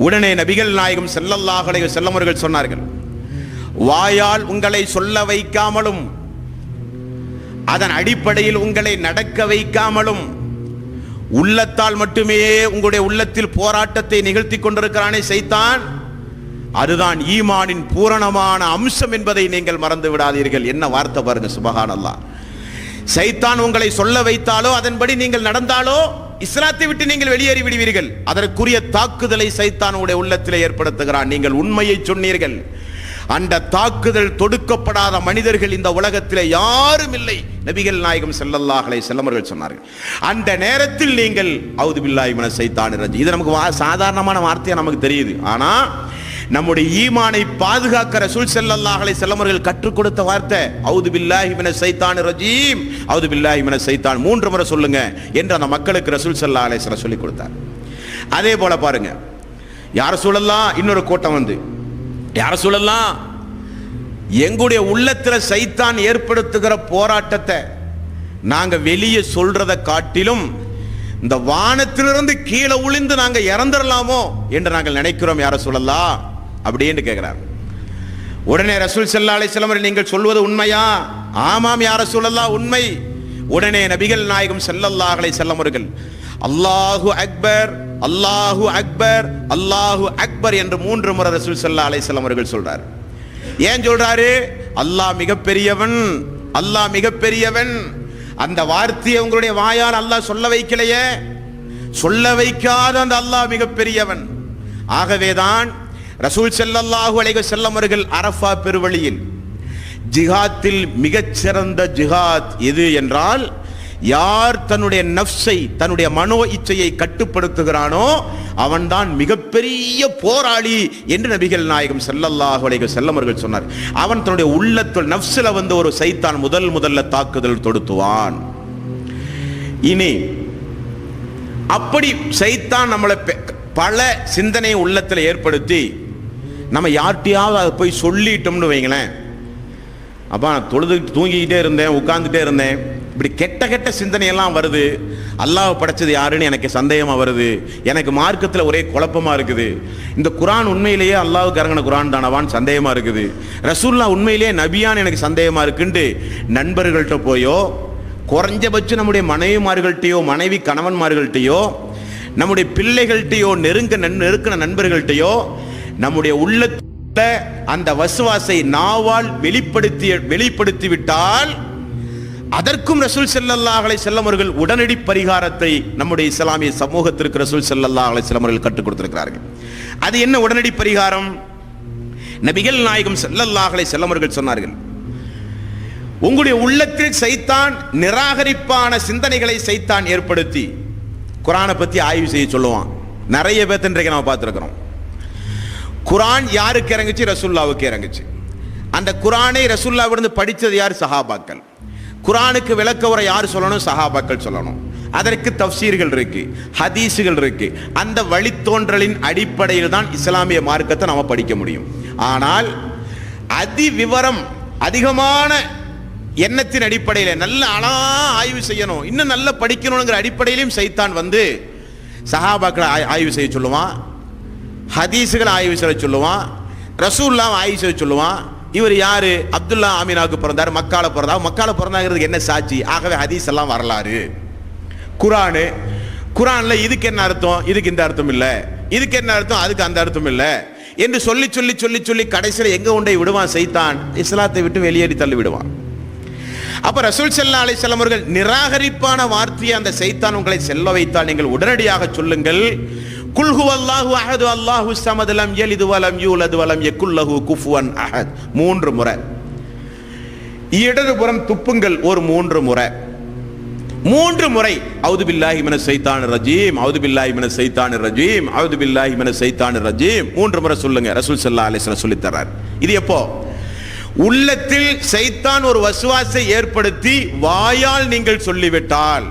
உடனே நபிகள் நாயகம் ஸல்லல்லாஹு அலைஹி வஸல்லம் அவர்கள் சொன்னார்கள், வாயால் உங்களை சொல்ல வைக்காமலும் அதன் அடிப்படையில் உங்களை நடக்க வைக்காமலும் உள்ளத்தால் மட்டுமே உங்களுடைய உள்ளத்தில் போராட்டத்தை நிகழ்த்தி கொண்டிருக்கிறானே சைத்தான், அதுதான் ஈமானின் பூரணமான அம்சம் என்பதை நீங்கள் மறந்து விடாதீர்கள். என்ன வார்த்தை பாருங்க, சுபஹானல்லாஹ். சைத்தான் உங்களை சொல்ல வைத்தாலோ அதன்படி நீங்கள் நடந்தாலோ இஸ்லாத்தை விட்டு நீங்கள் வெளியேறி விடுவீர்கள். அதற்குரிய தாக்குதலை சைத்தான் உங்களுடைய உள்ளத்தில் ஏற்படுத்துகிறான். நீங்கள் உண்மையை சொன்னீர்கள். அந்த தாக்குதல் தொடுக்கப்படாத மனிதர்கள் இந்த உலகத்தில் யாரும் இல்லை. நபிகள் நாயகம் ஸல்லல்லாஹு அலைஹி வஸல்லம் அவர்கள் சொன்னார்கள். அந்த நேரத்தில் நீங்கள் அவுது பில்லாஹி மினஷ் ஷைத்தானிர் ரஜீம். இது நமக்கு சாதாரணமான வார்த்தையா நமக்கு தெரியுது. ஆனா நம்முடைய ஈமானை பாதுகாக்க ரசூல் ஸல்லல்லாஹு அலைஹி வஸல்லம் அவர்கள் கற்றுக் கொடுத்த வார்த்தை அவுது பில்லாஹி மினஷ் ஷைத்தானிர் ரஜீம், அவுது பில்லாஹி மினஷ் ஷைத்தான் 3 முறை சொல்லுங்க என்று அந்த மக்களுக்கு ரசூல் ஸல்லல்லாஹு அலைஹி வஸல்லம் சொல்லிக் கொடுத்தார். அதே போல பாருங்க, யார சொல்லலாம், இன்னொரு கூட்டம் யார சொல்லலாம், எங்களுடைய உள்ளத்துல சைத்தான் ஏற்படுத்துகிற போராட்டத்தை நாங்க வெளியே சொல்றதை காட்டிலும் இந்த வானத்திலிருந்து கீழே விழுந்து நாங்க இறந்துடலாமோ என்று நாங்கள் நினைக்கிறோம், யார சொல்லலாம் அப்படின்னு கேட்கிறார். உடனே ரசூல் ஸல்லல்லாஹு அலைஹி வஸல்லம், நீங்கள் சொல்வது உண்மையா? ஆமாம் யார சொல்லலாம், உண்மை. உடனே நபிகள் நாயகம் ஸல்லல்லாஹு அலைஹி வஸல்லம் அவர்கள் அல்லாஹு அக்பர், அல்லாஹு அக்பர், அல்லாஹு அக்பர் என்று 3 முறை ரசூல் ஸல்லல்லாஹு அலைஹி வஸல்லம் அவர்கள் சொல்றார். ஏன் சொல்றாரு? அல்லாஹ் மிகப்பெரியவன், அல்லாஹ் மிகப்பெரியவன். அந்த வார்த்தையை உங்களுடைய வாயால் அல்லாஹ் சொல்ல வைக்கலையே, சொல்ல வைக்காத அந்த அல்லாஹ் மிகப்பெரியவன். ஆகவேதான் ரசூல் ஸல்லல்லாஹு அலைஹி வஸல்லம் அவர்கள் அரஃபா பெருவழியில் ஜிஹாத்தில் மிகச்சிறந்த ஜிஹாத் எது என்றால், யார் தன்னுடைய நஃப்ஸை, தன்னுடைய மனோ இச்சையை கட்டுப்படுத்துகிறானோ அவன்தான் மிகப்பெரிய போராளி என்று நபிகள் நாயகம் ஸல்லல்லாஹு அலைஹி வஸல்லம் அவர்கள் சொன்னார். அவன் தன்னுடைய உள்ளத்தில் நஃப்ஸில் ஒரு சைத்தான் முதல்ல தாக்குதல் தொடுத்துவான். இனி அப்படி சைத்தான் நம்மளை பல சிந்தனை உள்ளத்தில் ஏற்படுத்தி நம்ம யார்கிட்டையாவது அதை போய் சொல்லிட்டோம்னு வைங்களேன், அப்போ நான் தொழுதுகிட்டு தூங்கிக்கிட்டே இருந்தேன், உட்கார்ந்துட்டே இருந்தேன், இப்படி கெட்ட கெட்ட சிந்தனையெல்லாம் வருது, அல்லாஹ் படைச்சது யாருன்னு எனக்கு சந்தேகமாக வருது, எனக்கு மார்க்கத்தில் ஒரே குழப்பமாக இருக்குது, இந்த குரான் உண்மையிலேயே அல்லாஹ்வுக்கு இறங்கின குரான் தானவான்னு சந்தேகமாக இருக்குது, ரசூலுல்லாஹ் உண்மையிலேயே நபியான்னு எனக்கு சந்தேகமாக இருக்குன்ட்டு நண்பர்கள்ட்ட போயோ, குறைஞ்சபட்சம் நம்முடைய மனைவிமார்கள்ட்டையோ, மனைவி கணவன்மார்கள்ட்டையோ, நம்முடைய பிள்ளைகள்கிட்டையோ, நெருக்கின நண்பர்கள்ட்டையோ நம்முடைய உள்ளத்தை அந்த வசுவாசை நாவால் வெளிப்படுத்தி விட்டால் அதற்கும் ரசூல் ஸல்லல்லாஹு அலைஹி வஸல்லம் அவர்கள் உடனடி பரிகாரத்தை நம்முடைய இஸ்லாமிய சமூகத்திற்கு ரசூல் ஸல்லல்லாஹு அலைஹி வஸல்லம் அவர்கள் கற்றுக் கொடுத்திருக்கிறார்கள். அது என்ன உடனடி பரிகாரம்? நபிகள் நாயகம் ஸல்லல்லாஹு அலைஹி வஸல்லம் அவர்கள் சொன்னார்கள், உங்களுடைய உள்ளத்தில் சைத்தான் நிராகரிப்பான சிந்தனைகளை சைத்தான் ஏற்படுத்தி குரானை பத்தி ஆய்வு செய்ய சொல்லுவான். நிறைய பேர் இன்றைக்கு நம்ம பார்த்துருக்கிறோம். குரான் யாருக்கு இறங்குச்சு? ரசூலுல்லாஹ்வுக்கு இறங்குச்சு. அந்த குரானை ரசூலுல்லாஹ்விலிருந்து படித்தது யார்? சஹாபாக்கள். குரானுக்கு விளக்க உரை யார் சொல்லணும்? சஹாபாக்கள் சொல்லணும். அதற்கு தஃப்சீர்கள் இருக்கு, ஹதீஸுகள் இருக்கு. அந்த வழித்தோன்றலின் அடிப்படையில் தான் இஸ்லாமிய மார்க்கத்தை நாம படிக்க முடியும். ஆனால் அதிவிவரம் அதிகமான எண்ணத்தின் அடிப்படையில் நல்ல ஆய்வு செய்யணும், இன்னும் நல்ல படிக்கணுங்கிற அடிப்படையிலும் சைத்தான் வந்து சஹாபாக்களை ஆய்வு செய்ய சொல்லுவான், ஹதீஸுகளை ஆய்வு செய்ய சொல்லுவான், ரசூலுல்லாஹ் ஆய்வு செய்ய சொல்லுவான். இவர் யாரு? அப்துல்லா ஆமீனாவுக்கு பிறந்தார், மக்கால பிறந்தாங்கிறதுக்கு என்ன சாட்சி? ஆகவே ஹதீஸ் எல்லாம் வரலாறு. குரான்ல இதுக்கு என்ன அர்த்தம், இதுக்கு இந்த அர்த்தம் இல்ல, இதுக்கு என்ன அர்த்தம், அதுக்கு அந்த அர்த்தம் இல்ல என்று சொல்லி சொல்லி சொல்லி சொல்லி கடைசியில் எங்க கொண்டே விடுவான் சைத்தான்? இஸ்லாத்தை விட்டு வெளியேறி தள்ளி விடுவான். அப்ப ரசூல் ஸல்லல்லாஹு அலைஹி வஸல்லம் அவர்கள் நிராகரிப்பான வார்த்தையை அந்த சைத்தான் உங்களை செல்ல வைத்தால் நீங்கள் உடனடியாக சொல்லுங்கள், குல் ஹுவல்லாஹு அஹது அல்லாஹு ஸமத் லம் யலிது வலம் யூலது வலம் யகுல் லஹு குஃபுவன் அஹத். 3 முறை இடதுபுறம் துப்புங்கள், ஒரு 3 முறை. 3 முறை அவுது பில்லாஹி மினஷ் ஷைத்தானிர் ரஜீம், அவுது பில்லாஹி மினஷ் ஷைத்தானிர் ரஜீம், அவுது பில்லாஹி மினஷ் ஷைத்தானிர் ரஜீம் 3 முறை சொல்லுங்க. ரசூல் ஸல்லல்லாஹு அலைஹி வஸல்லம் சொல்லித் தர்றார். இது எப்போ? உள்ளத்தில் சைத்தான் ஒரு வஸ்வாசை ஏற்படுத்தி வாயால் நீங்கள் சொல்லிவிட்டால்,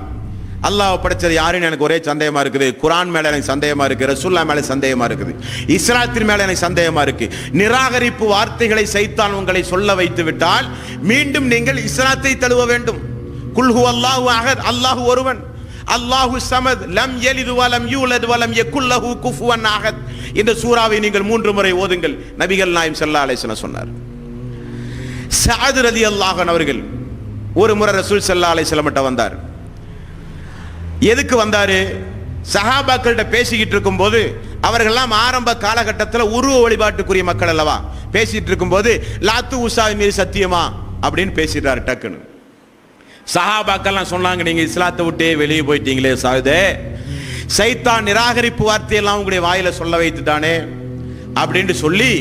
அல்லாஹ் படைச்சது யாருன்னு எனக்கு ஒரே சந்தேகமா இருக்குது, குர்ஆன் மேல எனக்கு சந்தேகமா இருக்கு, ரசூலுல்லாஹ் மேல சந்தேகமா இருக்குது, இஸ்லாத்தின் மேல எனக்கு சந்தேகமா இருக்கு, நிராகரிப்பு வார்த்தைகளை சைத்தான் உங்களை சொல்ல வைத்து விட்டால் மீண்டும் நீங்கள் இஸ்லாத்தை தழுவ வேண்டும். குல் ஹுவல்லாஹு அஹத், அல்லாஹ் ஒருவன், அல்லாஹு ஸமத் லம் யலிது வலம் யூலது வலம் யகுல் லஹு குஃபுவன் அஹத். இந்த சூராவை நீங்கள் 3 முறை ஓதுங்கள். நபிகள் நாயகம் ஸல்லல்லாஹு அலைஹி வஸல்லம் சொன்னார். சஅத் ரலியல்லாஹு அன்ஹு அவர்கள் ஒரு முறை ரசூல் ஸல்லல்லாஹு அலைஹி வஸல்லம் கிட்ட வந்தார். எதுக்கு வந்தாரு? சஹாபாக்கள்கிட்ட பேசிக்கிட்டு இருக்கும்போது, அவர்கள்லாம் ஆரம்ப காலகட்டத்தில் உருவ வழிபாட்டுக்குரிய மக்கள் அல்லவா, பேசிட்டு இருக்கும்போது லாத்து உஸாவின் மீது சத்தியமா அப்படின்னு பேசிட்டாரு. டக்குன்னு சஹாபாக்கள்லாம் சொன்னாங்க, நீங்க இஸ்லாத்தை விட்டே வெளியே போயிட்டீங்களே சாயுதே, சைத்தான் நிராகரிப்பு வார்த்தையெல்லாம் உங்களுடைய வாயில சொல்ல வைத்துட்டானே அப்படின்னு சொல்லி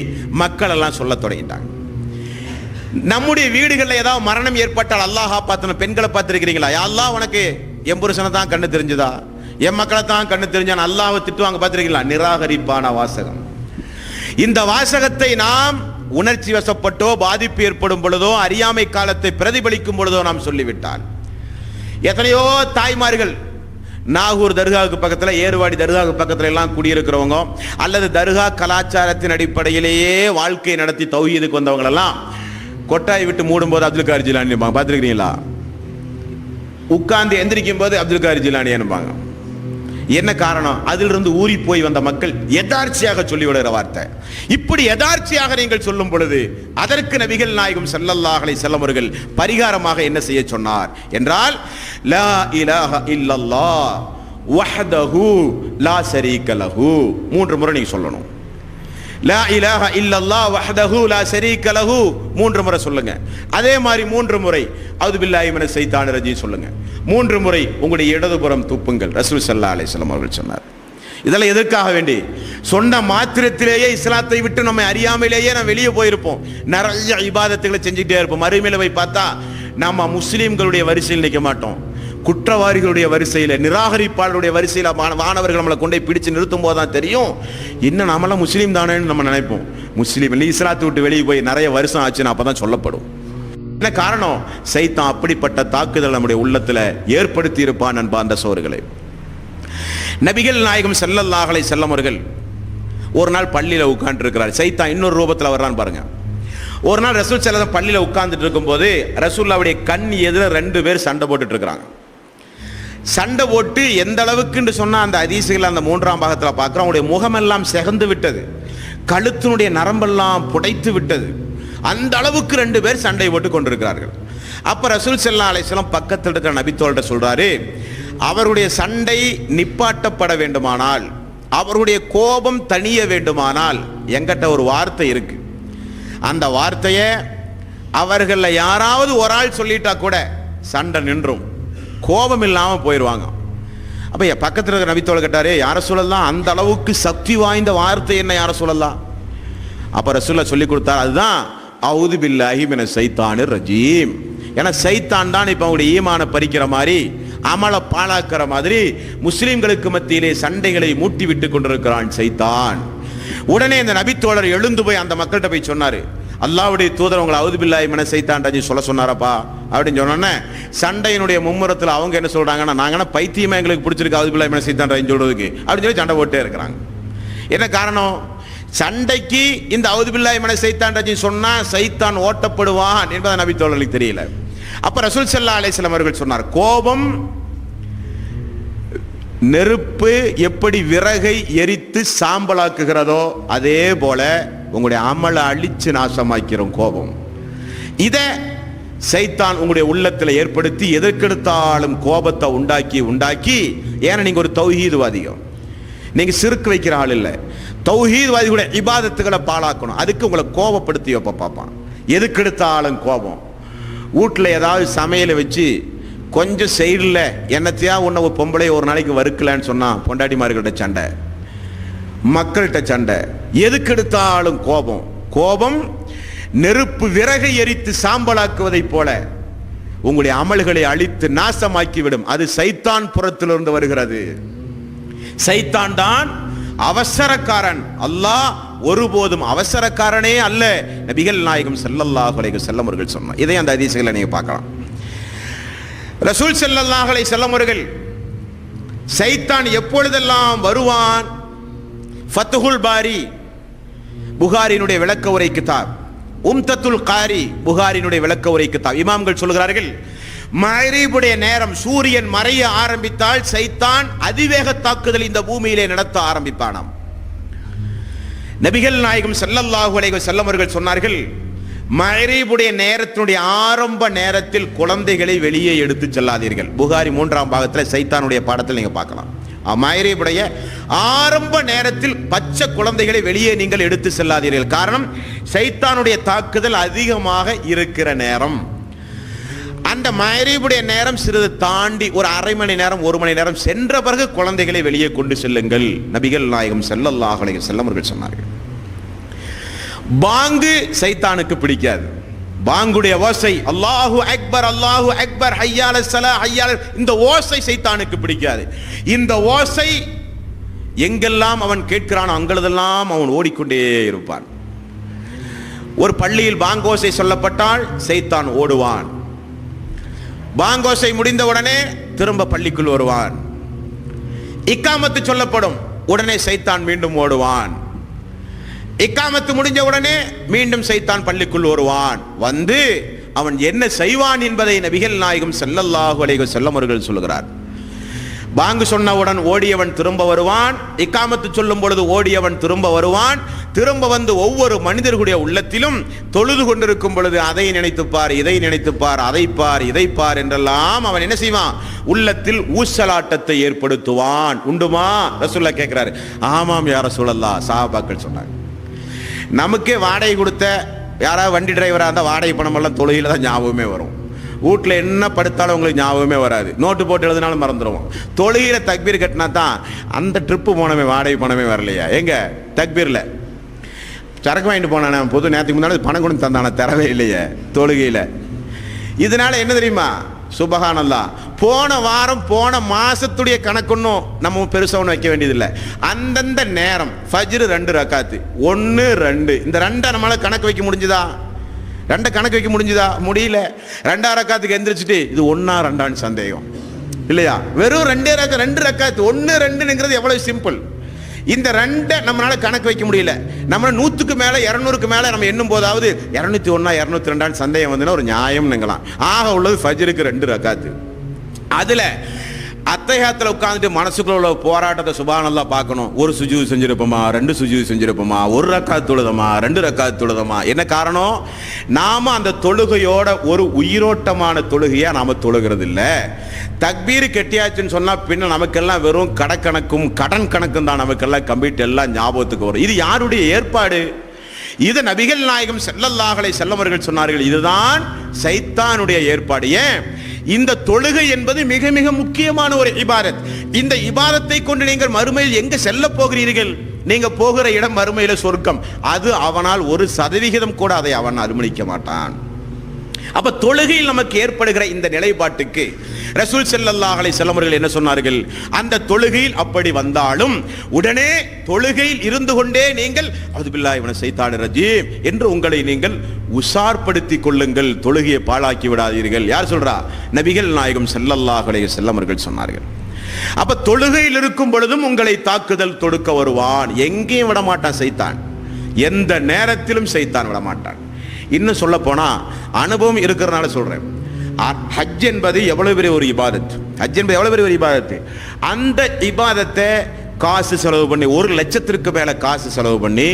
மக்கள் எல்லாம் சொல்ல தொடங்கிட்டாங்க. நம்முடைய வீடுகளில் ஏதாவது மரணம் ஏற்பட்டால் அல்லாஹ் பார்த்து பெண்களை பார்த்துருக்கிறீங்களா? யா அல்லாஹ் உனக்கு என் புருஷனை தான் கண்ணு தெரிஞ்சுதா, என் மக்களை தான் கண்ணு தெரிஞ்சான் அல்லாஹ்வை திட்டுவாங்க, பார்த்துருக்கீங்களா? நிராகரிப்பான வாசகம். இந்த வாசகத்தை நாம் உணர்ச்சி வசப்பட்டோ பாதிப்பு ஏற்படும் பொழுதோ அறியாமை காலத்தை பிரதிபலிக்கும் பொழுதோ நாம் சொல்லிவிட்டால், எத்தனையோ தாய்மார்கள் நாகூர் தர்காவுக்கு பக்கத்தில், ஏர்வாடி தர்காவுக்கு பக்கத்தில் எல்லாம் குடியிருக்கிறவங்க அல்லது தர்கா கலாச்சாரத்தின் அடிப்படையிலேயே வாழ்க்கை நடத்தி தௌஹீதுக்கு வந்தவங்க எல்லாம் கொட்டாய் விட்டு மூடும் போது அப்துல் காதர் ஜிலானி பார்த்துருக்கிறீங்களா? உட்கார்ந்து எந்திரிக்கும் போது அப்துல் காதர் ஜிலானி என்பாங்க. என்ன காரணம்? அதிலிருந்து ஊறி போய் வந்த மக்கள் யதார்ச்சியாக சொல்லிவிடுகிற வார்த்தை. இப்படி யதார்ச்சியாக நீங்கள் சொல்லும் பொழுது அதற்கு நபிகள் நாயகம் ஸல்லல்லாஹு அலைஹி வஸல்லம் அவர்கள் பரிகாரமாக என்ன செய்ய சொன்னார் என்றால், லா இலாஹ இல்லல்லாஹ் வஹ்தஹு லா ஷரீக லஹு. 3 முறை நீங்க சொல்லணும். லா இலாஹ இல்லல்லாஹ் வஹ்தஹு லா ஷரீக லஹு 3 முறை சொல்லுங்க. அதே மாதிரி 3 முறை அவுது பில்லாஹி மினஷ் ஷைத்தானிர் ரஜீம் சொல்லுங்க. 3 முறை உங்களுடைய இடதுபுறம் துப்புங்கள். ரசூல் ஸல்லல்லாஹு அலைஹி வஸல்லம் அவர்கள் சொன்னார். இதெல்லாம் எதற்காக வேண்டி? சொன்ன மாத்திரத்திலேயே இஸ்லாத்தை விட்டு நம்ம அறியாமலேயே நம்ம வெளியே போயிருப்போம், நிறைய இபாதத்துகளை செஞ்சுட்டே இருப்போம். மறுமையில போய் பார்த்தா நம்ம முஸ்லீம்களுடைய வரிசையில் நிற்க மாட்டோம், குற்றவாளிகளுடைய வரிசையில், நிராகரிப்பாளருடைய வரிசையில் மாணவர்கள் நம்மளை கொண்டே பிடிச்சு நிறுத்தும் போதுதான் தெரியும் என்ன நாமெல்லாம் முஸ்லீம் தானேன்னு நம்ம நினைப்போம். முஸ்லீம் இல்லை, இஸ்லாத்தை விட்டு வெளியே போய் நிறைய வருஷம் ஆச்சுன்னு அப்பதான் சொல்லப்படும். என்ன காரணம்? சைத்தான் அப்படிப்பட்ட தாக்குதல் நம்முடைய உள்ளத்துல ஏற்படுத்தி இருப்பான். அன்பா அந்த சோர்களே, நபிகள் நாயகம் ஸல்லல்லாஹு அலைஹி வஸல்லம் அவர்கள் ஒரு நாள் பள்ளியில உட்கார்ந்து இருக்கிறார். சைத்தான் இன்னொரு ரூபத்தில் வர்றான்னு பாருங்க. ஒரு நாள் ரசூல் ஸல்லல்லாஹு அலைஹி பள்ளியில உட்கார்ந்துட்டு இருக்கும்போது ரசூலுல்லாஹ்வுடைய கண் எதிர 2 பேர் சண்டை போட்டுட்டு இருக்கிறாங்க. சண்டை போட்டு எந்த அளவுக்குன்னு சொன்னா அந்த ஹதீஸ்கள் அந்த 3ஆம் பாகத்தில் பார்க்கிறோம், அவருடைய முகமெல்லாம் செகந்து விட்டது, கழுத்தினுடைய நரம்பெல்லாம் புடைத்து விட்டது. அந்த அளவுக்கு 2 பேர் சண்டை போட்டு கொண்டிருக்கிறார்கள். அப்ப ரசூல் ஸல்லல்லாஹு அலைஹி வஸல்லம் பக்கத்தில் இருக்கிற நபித்தோள்கிட்ட சொல்றாரு, அவருடைய சண்டை நிப்பாட்டப்பட வேண்டுமானால், அவருடைய கோபம் தணிய வேண்டுமானால் என்கிட்ட ஒரு வார்த்தை இருக்கு. அந்த வார்த்தையை அவர்களில் யாராவது ஒரு ஆள் சொல்லிட்டா கூட சண்டை நின்றும், கோபம் இல்லாம போயிடுவாங்க. அப்ப பக்கத்தில் இருக்கிற நபித்தோள் கேட்டாரு, யார சொல்லலாம் அந்த அளவுக்கு சக்தி வாய்ந்த வார்த்தை என்ன, யார சொல்லலாம்? அப்ப ரசூலுல்லாஹ் சொல்லி கொடுத்தார், அதுதான் அவுது பில்லாஹி மினஷ் ஷைத்தானிர் ரஜீம். ஏன்னா சைத்தான் தான் இப்ப அவங்களுடைய ஈமான பறிக்கிற மாதிரி, அமலை பாழாக்கிற மாதிரி முஸ்லிம்களுக்கு மத்தியிலே சண்டைகளை மூட்டி விட்டு கொண்டிருக்கிறான் சைத்தான். உடனே இந்த நபித்தோழர் எழுந்து போய் அந்த மக்கள்கிட்ட போய் சொன்னாரு, அல்லாஹ்வுடைய தூதர் உங்களை அவுது பில்லாஹி மினஷ் ஷைத்தானிர் ரஜீம் சொல்ல சொன்னாரப்பா அப்படின்னு சொன்னோன்னே, சண்டையினுடைய மும்முரத்தில் அவங்க என்ன சொல்றாங்கன்னா, நாங்கன்னா பைத்தியமா எங்களுக்கு பிடிச்சிருக்கு அவுது பில்லாஹி மினஷ் ஷைத்தானிர் ரஜீம் சொல்றதுக்கு அப்படின்னு சொல்லி சண்டை போட்டே இருக்கிறாங்க. என்ன காரணம்? சண்டைக்கு இந்த அவுது பில்லாஹி மினஷ் ஷைத்தானிர் ரஜீம் சொன்னா சைத்தான் ஓட்டப்படுவான் என்பதை நபித்தோழர்களுக்கு தெரியல. அப்ப ரசூல் ஸல்லல்லாஹு அலைஹி வஸல்லம் அவர்கள் சொன்னார், கோபம் நெருப்பு எப்படி விறகை எரித்து சாம்பலாக்குகிறதோ அதே போல உங்களுடைய அமலை அழிச்சு நாசமாக்கிறோம் கோபம். இத சைத்தான் உங்களுடைய உள்ளத்தில் ஏற்படுத்தி எதற்கெடுத்தாலும் கோபத்தை உண்டாக்கி உண்டாக்கி, ஏன்னா நீங்க ஒரு தௌஹீத்வாதிகம், நீங்க சிறுக்கு வைக்கிற ஆள் இல்லை, தௌஹீத்வாதிகளுடைய இபாதத்துகளை பாழாக்கணும். அதுக்கு உங்களை கோபப்படுத்தி வைப்ப பார்ப்பான். எதுக்கெடுத்தாலும் கோபம். வீட்டில் ஏதாவது சமையலை வச்சு கொஞ்சம் சைடில் என்னத்தையா உன்னை ஒரு பொம்பளை ஒரு நாளைக்கு வறுக்கலான்னு சொன்னால் பொண்டாட்டிமார்கிட்ட சண்டை, மக்கள்கிட்ட சண்டை, எதுக்கெடுத்தாலும் கோபம். கோபம் நெருப்பு விறகை எரித்து சாம்பலாக்குவதைப் போல உங்களுடைய அமல்களை அழித்து நாசமாக்கிவிடும். அது சைத்தான் புறத்திலிருந்து வருகிறது. சைத்தான் தான் அவசரக்காரன். அல்லாஹ் ஒருபோதும் அவசரக்காரனே அல்ல. நபிகள் நாயகம் ஸல்லல்லாஹு அலைஹி வஸல்லம் அவர்கள் சொன்னார். இதை அந்த ஹதீஸ்களை நீங்க பார்க்கலாம். ரசூல் ஸல்லல்லாஹு அலைஹி வஸல்லம் அவர்கள் சைத்தான் எப்பொழுதெல்லாம் வருவான், ஃபத்ஹுல் பாரி புகாரினுடைய விளக்க உரை கிதாப், உம்தத்துல் காரி புகாரினுடைய விளக்க உரை கிதாப், இமாம்கள் சொல்கிறார்கள், மக்ரிபுடைய நேரம் சூரியன் மறைய ஆரம்பித்தால் சைத்தான் அதிவேக தாக்குதல் இந்த பூமியிலே நடத்த ஆரம்பிப்பானாம். நபிகள் நாயகம் ஸல்லல்லாஹு அலைஹி வஸல்லம் அவர்கள் சொன்னார்கள், மக்ரிபுடைய நேரத்தினுடைய ஆரம்ப நேரத்தில் குழந்தைகளை வெளியே எடுத்து செல்லாதீர்கள். புகாரி 3ஆம் பாகத்தில் சைத்தானுடைய பாடத்தில் நீங்க பார்க்கலாம். மக்ரிபுடைய ஆரம்ப நேரத்தில் பச்சை குழந்தைகளை வெளியே நீங்கள் எடுத்து செல்லாதீர்கள். காரணம், சைத்தானுடைய தாக்குதல் அதிகமாக இருக்கிற நேரம். அந்த மக்ரிபுடைய நேரம் சிறிது தாண்டி ஒரு அரை மணி நேரம் 1 மணி நேரம் சென்ற பிறகு குழந்தைகளை வெளியே கொண்டு செல்லுங்கள். நபிகள் நாயகம் ஸல்லல்லாஹு அலைஹி வஸல்லம் அவர்கள் சொன்னார்கள். பாங்கு சைத்தானுக்கு பிடிக்காது. பாங்குடைய ஓசை, அல்லாஹு அக்பர் அல்லாஹு அக்பர் ஹய்யா அலஸ் ஸலாஹ் ஹய்யா, இந்த ஓசை சைத்தானுக்கு பிடிக்காது. இந்த ஓசை எங்கெல்லாம் அவன் கேட்கிறான் அங்கெல்லாம் அவன் ஓடிக்கொண்டே இருப்பான். ஒரு பள்ளியில் பாங்கோசை சொல்லப்பட்டால் சைத்தான் ஓடுவான். பாங்கோசை முடிந்தவுடனே திரும்ப பள்ளிக்குள் வருவான். இக்காமத்து சொல்லப்படும், உடனே சைத்தான் மீண்டும் ஓடுவான். இக்காமத்து முடிஞ்ச உடனே மீண்டும் சைத்தான் பள்ளிக்குள் வருவான். வந்து அவன் என்ன செய்வான் என்பதை நபிகள் நாயகம் ஸல்லல்லாஹு அலைஹி வஸல்லம் அவர்கள் சொல்கிறார். பாங்கு சொன்னவுடன் ஓடியவன் திரும்ப வருவான். இக்காமத்து சொல்லும் பொழுது ஓடியவன் திரும்ப வருவான். திரும்ப வந்து ஒவ்வொரு மனிதர்களுடைய உள்ளத்திலும் தொழுது கொண்டிருக்கும் பொழுது அதை நினைத்துப்பார், இதை நினைத்துப்பார், அதை பார், இதை பார் என்றெல்லாம் அவன் என்ன செய்வான், உள்ளத்தில் ஊசலாட்டத்தை ஏற்படுத்துவான். உண்டுமா? ரசூலுல்லாஹ் கேட்கிறாரு. ஆமாம் யா ரசூலல்லாஹ். சஹாபாக்கள் சொன்னாங்க. நமக்கே வாடகை கொடுத்த யாராவது வண்டி டிரைவராக இருந்தால் வாடகை பணமெல்லாம் தொழுகையில் தான் ஞாபகமே வரும். வீட்டில் என்ன படுத்தாலும் உங்களுக்கு ஞாபகமே வராது. நோட்டு போட்டு எழுதினாலும் மறந்துடுவோம். தொழுகையில் தக்பீர் கட்டினா தான் அந்த ட்ரிப்பு போனவே வாடகை பணமே வரலையா? எங்க தக்பீரில் சரக்கு வாங்கிட்டு போனானே பொது நேரத்துக்கு முன்னாடி பணம் கொண்டு தந்தானே, தரவே இல்லையே தொழுகையில். இதனால என்ன தெரியுமா? சுபஹானல்லாஹ். போன வாரம் போன மாசத்துடைய கணக்குன்னும் நம்ம பெருசாக ஒன்று வைக்க வேண்டியதில்லை. அந்தந்த நேரம் ஃபஜ்ர் 2 ரக்காத்து 1 2 இந்த 2 நம்மளால கணக்கு வைக்க முடிஞ்சுதா? 2 கணக்கு வைக்க முடிஞ்சுதா? முடியல. 2 ரக்காத்துக்கு எந்திரிச்சிட்டு இது 1 2 சந்தேகம் இல்லையா? வெறும் 2 ரக்காத்து 1 2ங்கிறது எவ்வளவு சிம்பிள். இந்த 2 நம்மளால கணக்கு வைக்க முடியல. நம்ம 100க்கு மேல 200க்கு மேல நம்ம எண்ணும் போதாவது 201 202 சந்தேகம் வந்துன்னா ஒரு நியாயம் நினைக்கலாம். ஆக உள்ளது ஃபஜ்ருக்கு 2 ரக்காத்து. அதுல அத்தஹியாத்துல உட்கார்ந்துட்டு மனசுக்குள்ள உள்ள போராட்டத்தை சுப்ஹானல்லாஹ் பார்க்கணும். ஒரு சுஜூத் செஞ்சிருப்போமா, 2 சுஜூத் செஞ்சிருப்போமா, 1 ரக்காத் தொழுதமா, 2 ரக்காத் தொழுதமா? என்ன காரணம்? நாம அந்த தொழுகையோட ஒரு உயிரோட்டமான தொழுகையா நாம தொழுகிறது இல்ல. தக்பீர் கெட்டியாச்சுன்னு சொன்னா பின்ன நமக்கெல்லாம் வெறும் கடன் கணக்கும் தான் நமக்கெல்லாம் கம்ப்ளீட் எல்லாம் ஞாபகத்துக்கு வரும். இது யாருடைய ஏற்பாடு? இது நபிகள் நாயகம் ஸல்லல்லாஹு அலைஹி வஸல்லம் அவர்கள் சொன்னார்கள், இதுதான் சைத்தானுடைய ஏற்பாடு. ஏன்? இந்த தொழுகை என்பது மிக மிக முக்கியமான ஒரு இபாதத். இந்த இபாதத்தை கொண்டு நீங்கள் மறுமையில் எங்க செல்ல போகிறீர்கள்? நீங்க போகிற இடம் மறுமையில சொர்க்கம். அது அவனால் 1% கூட அதை அவன் அனுமதிக்க மாட்டான். அப்ப தொழுகையில் நமக்கு ஏற்படுகிற இந்த நிலைப்பாட்டுக்கு ரசூல் ஸல்லல்லாஹு அலைஹி வஸல்லம் அவர்கள் என்ன சொன்னார்கள்? அந்த தொழுகையில் அப்படி வந்தாலும் உடனே தொழுகையில் இருந்து கொண்டே நீங்கள் அஊது பில்லாஹி மினஷ் ஷைத்தானிர் ரஜீம் என்று உங்களை நீங்கள் உஷார்படுத்திக் கொள்ளுங்கள், தொழுகையை பாழாக்கி விடாதீர்கள். யார் சொல்றா? நபிகள் நாயகம் ஸல்லல்லாஹு அலைஹி வஸல்லம் அவர்கள் சொன்னார்கள். அப்ப தொழுகையில் இருக்கும் பொழுதும் உங்களை தாக்குதல் தொடுக்க வருவான். எங்கேயும் விட மாட்டான் சைத்தான். எந்த நேரத்திலும் சைத்தான் விட மாட்டான். இன்னும் சொல்ல போனா அனுபவம் இருக்கிறதுனால சொல்றேன். ஹஜ் என்பது எவ்வளவு பெரிய ஒரு இபாதத், ஹஜ் என்பது எவ்வளவு பெரிய ஒரு இபாதத்து. அந்த இபாதத்தை காசு செலவு பண்ணி, 1 லட்சத்திற்கு மேல காசு செலவு பண்ணி,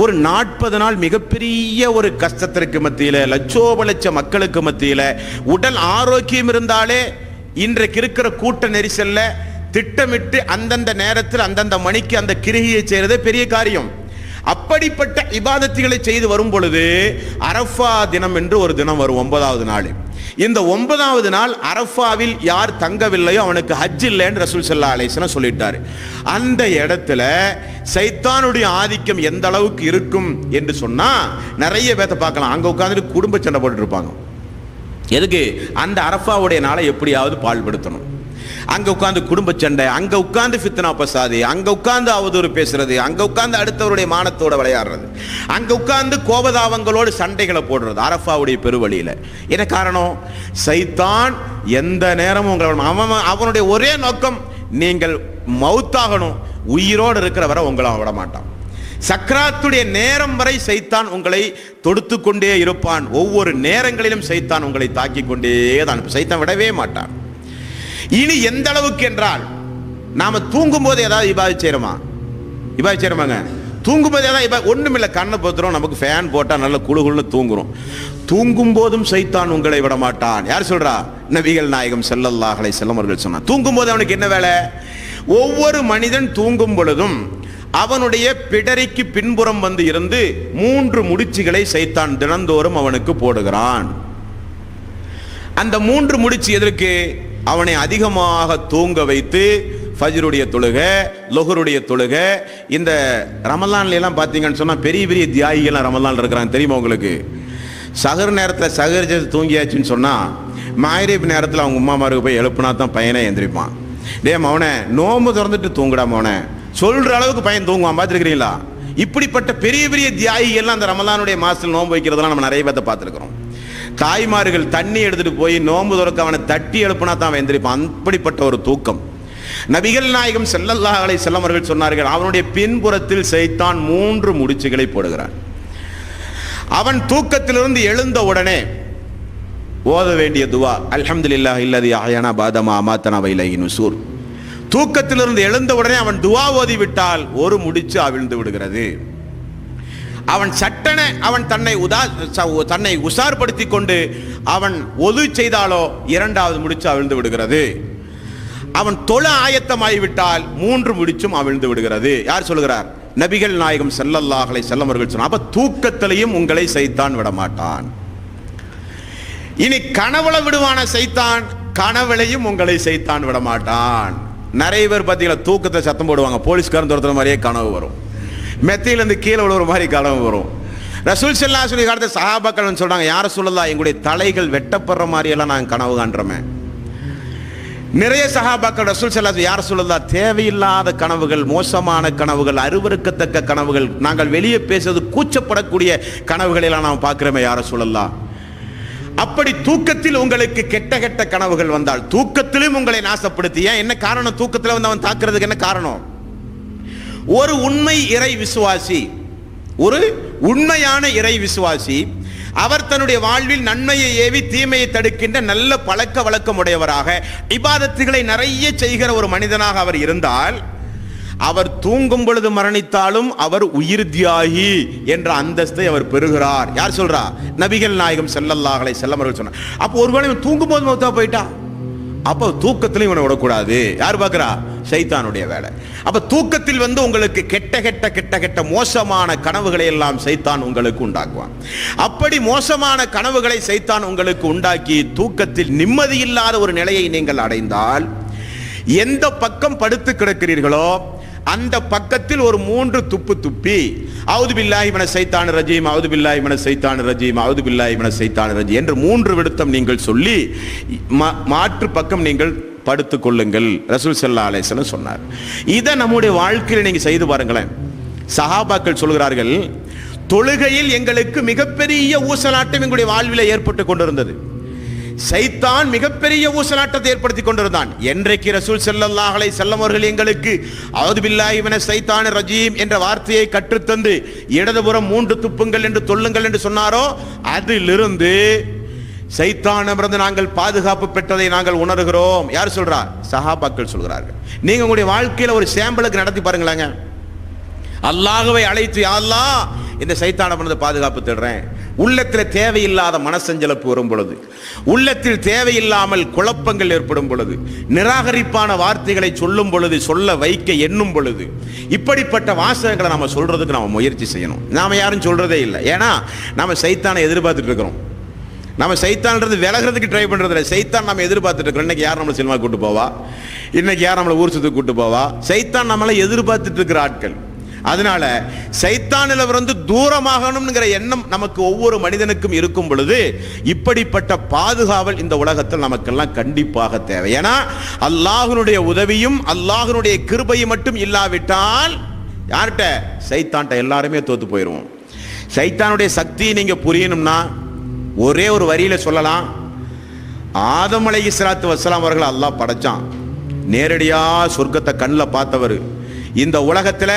ஒரு 40 நாள் மிகப்பெரிய ஒரு கஷ்டத்திற்கு மத்தியில், லட்சோப மக்களுக்கு மத்தியில் உடல் ஆரோக்கியம் இருந்தாலே இன்றைக்கு இருக்கிற கூட்ட நெரிசல்ல திட்டமிட்டு அந்தந்த நேரத்தில் அந்தந்த மணிக்கு அந்த கிரியை செய்யறதே பெரிய காரியம். அப்படிப்பட்ட இபாதத்துகளை செய்து வரும் பொழுது அரஃபா தினம் என்று ஒரு தினம் வரும், 9வது நாள். இந்த 9வது நாள் அரஃபாவில் யார் தங்கவில்லையோ அவனுக்கு ஹஜ் இல்லைன்னு ரசூல் ஸல்லல்லாஹு அலைஹி வஸல்லம் சொல்லிட்டாரு. அந்த இடத்துல சைத்தானுடைய ஆதிக்கம் எந்த அளவுக்கு இருக்கும் என்று சொன்னா நிறைய பேர்த்த பார்க்கலாம். அங்க உட்கார்ந்துட்டு குடும்ப சண்டை போட்டுட்டு இருப்பாங்க. எதுக்கு? அந்த அரஃபாவுடைய நாளை எப்படியாவது பாழ்படுத்தணும். அங்க உட்கார்ந்து குடும்ப சண்டை, அங்க உட்கார்ந்து ஃபித்னா பசாதி, அங்க உட்கார்ந்து அவதூறு பேசுறது, அங்க உட்கார்ந்து அடுத்தவருடைய மானத்தோட விளையாடுறது, அங்க உட்கார்ந்து கோபதாபங்களோடு சண்டைகளை போடுறது அரஃபாவுடைய பெருவழியில. என்ன காரணம்? சைத்தான் எந்த நேரமும் அவனுடைய ஒரே நோக்கம் நீங்கள் மௌத்தாகணும், உயிரோடு இருக்கிற வரை உங்களை விட மாட்டான். சக்ராத்துடைய நேரம் வரை சைத்தான் உங்களை தொடுத்து கொண்டே இருப்பான். ஒவ்வொரு நேரங்களிலும் சைத்தான் உங்களை தாக்கி கொண்டே தான், சைத்தான் விடவே மாட்டான். இனி எந்த அளவுக்கு என்றால், நாம தூங்கும் போது ஏதாவது இபாதத் செய்யறோமா? இபாதத் செய்யறோமாங்க? தூங்கும் போது ஏதாவது ஒண்ணுமில்ல, கண்ணை பொத்துறோம், நமக்கு ஃபேன் போட்டா நல்ல குளுகுள்னு தூங்குறோம். தூங்கும் போதும் சைத்தான் உங்களை விட மாட்டான். யார் சொல்றா? நபிகள் நாயகம் ஸல்லல்லாஹு அலைஹி வஸல்லம் அவர்கள் சொன்னார். தூங்கும் போது அவனுக்கு என்ன வேலை? ஒவ்வொரு மனிதன் தூங்கும் பொழுதும் அவனுடைய பிடரிக்கு பின்புறம் வந்து இருந்து 3 முடிச்சுகளை சைத்தான் தினந்தோறும் அவனுக்கு போடுகிறான். அந்த 3 முடிச்சு எதற்கு? அவனை அதிகமாக தூங்க வைத்து ஃபஜ்ருடைய தொழுகை, லொஹருடைய தொழுகை. இந்த ரமலான்ல எல்லாம் பார்த்தீங்கன்னு சொன்னா பெரிய பெரிய தியாகிகள் ரமலான் இருக்கிறாங்க, தெரியுமா உங்களுக்கு? சஹர் நேரத்தில் சஹர் தூங்கியாச்சுன்னு சொன்னா மக்ரிப் நேரத்தில் அவங்க உம்மாமாருக்கு போய் எழுப்புனா தான் பையனை எந்திரிப்பான். டே மவனே, நோம்பு திறந்துட்டு தூங்குடா மவனே சொல்ற அளவுக்கு பையன் தூங்குவான். பார்த்துருக்கிறீங்களா? இப்படிப்பட்ட பெரிய பெரிய தியாகிகள்லாம் அந்த ரமலானுடைய மாசத்தில் நோன்பு வைக்கிறதெல்லாம் நம்ம நிறைய பேர்த்த பார்த்துருக்கிறோம். தாய்மார்கள் தண்ணி எடுத்துட்டு போய் நோன்பு துறக்க அவனை தட்டி எழுப்புனா தான் அவன் எந்திரிப்பான். அப்படிப்பட்ட ஒரு தூக்கம். நபிகள் நாயகம் ஸல்லல்லாஹு அலைஹி வஸல்லம் அவர்கள் சொன்னார்கள், அவனுடைய பின்புறத்தில் சைத்தான் 3 முடிச்சுகளை போடுகிறான். அவன் தூக்கத்திலிருந்து எழுந்த உடனே ஓத வேண்டிய துவா அல்ஹம்துலில்லாஹி அல்லதி அஹ்யானா பஅதமா அமாத்தனா வ இலைஹி நுஷூர். தூக்கத்திலிருந்து எழுந்த உடனே அவன் துவா ஓதி விட்டால் 1 முடிச்சு அவிழ்ந்து விடுகிறது. அவன் சட்டன அவன் தன்னை உசார்படுத்தி கொண்டு அவன் ஒது செய்தாலோ 2வது முடிச்சு அவிழ்ந்து விடுகிறது. அவன் தொழ ஆயத்தமாகிவிட்டால் 3 முடிச்சும் அவிழ்ந்து விடுகிறது. யார் சொல்லுகிறார்? நபிகள் நாயகம் ஸல்லல்லாஹு அலைஹி வஸல்லம் அவர்கள் சொன்னார். அப்ப தூக்கத்திலையும் உங்களை சைத்தான் விடமாட்டான். இனி கனவுல விடுவான சைத்தான், கனவுலையும் உங்களை சைத்தான் விடமாட்டான். நிறைய பேர் பார்த்தீங்களா, தூக்கத்தை சத்தம் போடுவாங்க, போலீஸ்காரன் துரத்துற மாதிரியே கனவு வரும், மெத்தையிலேருந்து கீழே விழுற மாதிரி கனவு வரும். ரசூல் ஸல்லல்லாஹு அலைஹி வஸல்லம் காலத்து சஹாபாக்கள் சொல்றாங்க, யார சொல்லலாம், எங்களுடைய தலைகள் வெட்டப்படுற மாதிரியெல்லாம் நாங்கள் கனவு காண்றோமே. நிறைய சஹாபாக்கள் ரசூல் ஸல்லல்லாஹு அலைஹி வஸல்லம் யார சொல்லலாம், தேவையில்லாத கனவுகள், மோசமான கனவுகள், அருவருக்கத்தக்க கனவுகள், நாங்கள் வெளியே பேசுறது கூச்சப்படக்கூடிய கனவுகளை எல்லாம் நாம் பார்க்கிறோமே யார சொல்லலாம். அப்படி தூக்கத்தில் உங்களுக்கு கெட்ட கெட்ட கனவுகள் வந்தால் தூக்கத்திலும் உங்களை நாசப்படுத்தி, என்ன காரணம்? தூக்கத்தில் வந்து அவன் தாக்குறதுக்கு என்ன காரணம்? ஒரு உண்மை இறை விசுவாசி, ஒரு உண்மையான இறை விசுவாசி, அவர் தன்னுடைய வாழ்வில் நன்மையை ஏவி தீமையை தடுக்கின்ற நல்ல பழக்க வழக்கம் உடையவராக இபாதத்துகளை நிறைய செய்கிற ஒரு மனிதனாக அவர் இருந்தால், அவர் தூங்கும் பொழுது மரணித்தாலும் அவர் உயிர் தியாகி என்ற அந்தஸ்தை அவர் பெறுகிறார். யார் சொல்றா? நபிகள் நாயகம் ஸல்லல்லாஹு அலைஹி வஸல்லம் அவர்கள் சொன்னார். அப்போ ஒருவேளை தூங்கும் போது மௌத்தா போயிட்டா, அப்போ தூக்கத்திலும் இவனை விடக்கூடாது. யார் பார்க்கிறா? சைத்தானுடைய வேலை. அப்ப தூக்கத்தில் வந்து உங்களுக்கு கெட்ட கெட்ட கெட்ட கெட்ட மோசமான கனவுகளை எல்லாம் சைத்தான் உங்களுக்கு உண்டாக்குவான். அப்படி மோசமான கனவுகளை சைத்தான் உங்களுக்கு உண்டாக்கி தூக்கத்தில் நிம்மதி இல்லாத ஒரு நிலையை நீங்கள் அடைந்தால், எந்த பக்கம் படுத்து கிடக்கிறீர்களோ அந்த பக்கத்தில் ஒரு 3 துப்பு துப்பி அவுது பில்லாஹி மினஷ் ஷைத்தானிர் ரஜீம், அவுது பில்லாஹி மினஷ் ஷைத்தானிர் ரஜீம், அவுது பில்லாஹி மினஷ் ஷைத்தானிர் ரஜீம் என்று 3 விடுத்தம் நீங்கள் சொல்லி மாற்று பக்கம் நீங்கள் படுத்துக் கொள்ளுங்கள். ரசூல் ஸல்லல்லாஹு அலைஹி வஸல்லம் சொன்னார். இதை நம்முடைய வாழ்க்கையில் நீங்க செய்து பாருங்களேன். சஹாபாக்கள் சொல்கிறார்கள், தொழுகையில் எங்களுக்கு மிகப்பெரிய ஊசலாட்டம் எங்களுடைய வாழ்வில் ஏற்பட்டு கொண்டிருந்தது. சைத்தான் மிகப்பெரிய ஊசலாட்டத்தை ஏற்படுத்தி கொண்டிருந்தான். என்றைக்கு ரசூல் ஸல்லல்லாஹு அலைஹி வஸல்லம் அவர்கள் எங்களுக்கு அவுது பில்லாஹி மினஷ் ஷைத்தானிர் ரஜீம் என்ற வார்த்தையை கற்றுத்தந்து இடதுபுறம் 3 துப்புங்கள் என்று சொல்லுங்கள் என்று சொன்னாரோ, அதிலிருந்து சைத்தானிடமிருந்து நாங்கள் பாதுகாப்பு பெற்றதை நாங்கள் உணர்கிறோம். யார் சொல்றா? சஹாபாக்கள் சொல்கிறார்கள். நீங்க உங்களுடைய வாழ்க்கையில ஒரு சாம்பிளுக்கு நடத்தி பாருங்களேங்க. அல்லாஹ்வை அழைத்து, யா அல்லாஹ் இந்த சைத்தானிடமிருந்து பாதுகாப்பு தேடுறேன். உள்ளத்தில் தேவையில்லாத மனசஞ்சலப்பு வரும் பொழுது, உள்ளத்தில் தேவையில்லாமல் குழப்பங்கள் ஏற்படும் பொழுது, நிராகரிப்பான வார்த்தைகளை சொல்லும் பொழுது, சொல்ல வைக்க எண்ணும் பொழுது, இப்படிப்பட்ட வாசகங்களை நம்ம சொல்றதுக்கு நம்ம முயற்சி செய்யணும். நாம யாரும் சொல்றதே இல்லை. ஏன்னா நம்ம சைத்தானை எதிர்பார்த்துட்டு இருக்கிறோம். நம்ம சைத்தான்றது விலகிறதுக்கு ட்ரை பண்றது இல்லை. சைத்தான் நம்ம எதிர்பார்த்துட்டு இருக்கிறோம். இன்னைக்கு யார் நம்மளை சினிமா கூட்டு போவா, இன்னைக்கு யார் நம்மளை ஊர் சுத்து கூட்டு போவா? சைத்தான் நம்மளை எதிர்பார்த்துட்டு இருக்கிற ஆட்கள். அதனால சைத்தானிலிருந்து தூரமாகணும்ங்கிற எண்ணம் நமக்கு ஒவ்வொரு மனிதனுக்கும் இருக்கும் பொழுது இப்படிப்பட்ட பாதுகாவல் இந்த உலகத்தில் நமக்கெல்லாம் கண்டிப்பாக தேவை. ஏன்னா அல்லாஹ்வுடைய உதவியும் அல்லாஹ்வுடைய கிருபையும் மட்டும் இல்லாவிட்டால் யார்கிட்ட? சைத்தான்கிட்ட எல்லாருமே தோத்து போயிடுவோம். சைத்தானுடைய சக்தியை நீங்க புரியணும்னா ஒரே ஒரு வரியில சொல்லலாம். ஆதம் அலைஹிஸ்ஸலாத்து வஸ்ஸலாம் அவர்கள் அல்லாஹ் படைச்சான். நேரடியா சொர்க்கத்தை கண்ணில் பார்த்தவர். இந்த உலகத்துல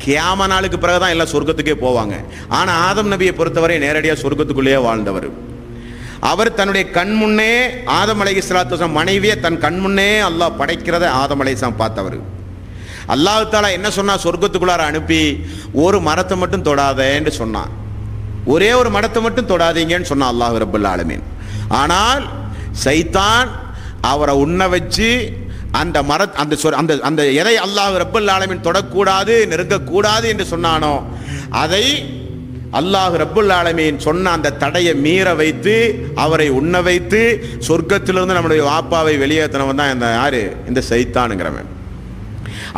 கியாம நாளுக்கு பிறகுதான் எல்லாம் சொர்க்கத்துக்கே போவாங்க. ஆனா ஆதம் நபியை பொறுத்தவரை நேரடியாக சொர்க்கத்துக்குள்ளேயே வாழ்ந்தவர். அவர் தன்னுடைய கண் முன்னே ஆதம் அலைஹிஸ்ஸலாத்து வஸ்ஸலாம் மனைவியை தன் கண் முன்னே அல்லாஹ் படைக்கிறத ஆதம் அலைஹிஸ்ஸலாம் பார்த்தவர். அல்லாஹ் தஆலா என்ன சொன்னா? சொர்க்கத்துக்குள்ளார அனுப்பி ஒரு மரத்தை மட்டும் தொடாதேன்னு சொன்னான். ஒரே ஒரு மரத்தை மட்டும் தொடாதீங்கன்னு சொன்னா அல்லாஹ் ரப்பல் ஆலமீன். ஆனால் சைத்தான் அவரை உண்ண வச்சு அந்த அந்த எதை அல்லாஹ் ரப்பல் ஆலமீன் தொடக்கூடாது, நெருங்கக்கூடாது என்று சொன்னானோ அதை அல்லாஹ் ரப்பல் ஆலமீன் சொன்ன அந்த தடையை மீற வைத்து அவரை உண்ண வைத்து சொர்க்கத்திலிருந்து நம்முடைய வாப்பாவை வெளியேற்றினவன் தான் இந்த யாரு? இந்த சைத்தானுங்கிறவன்.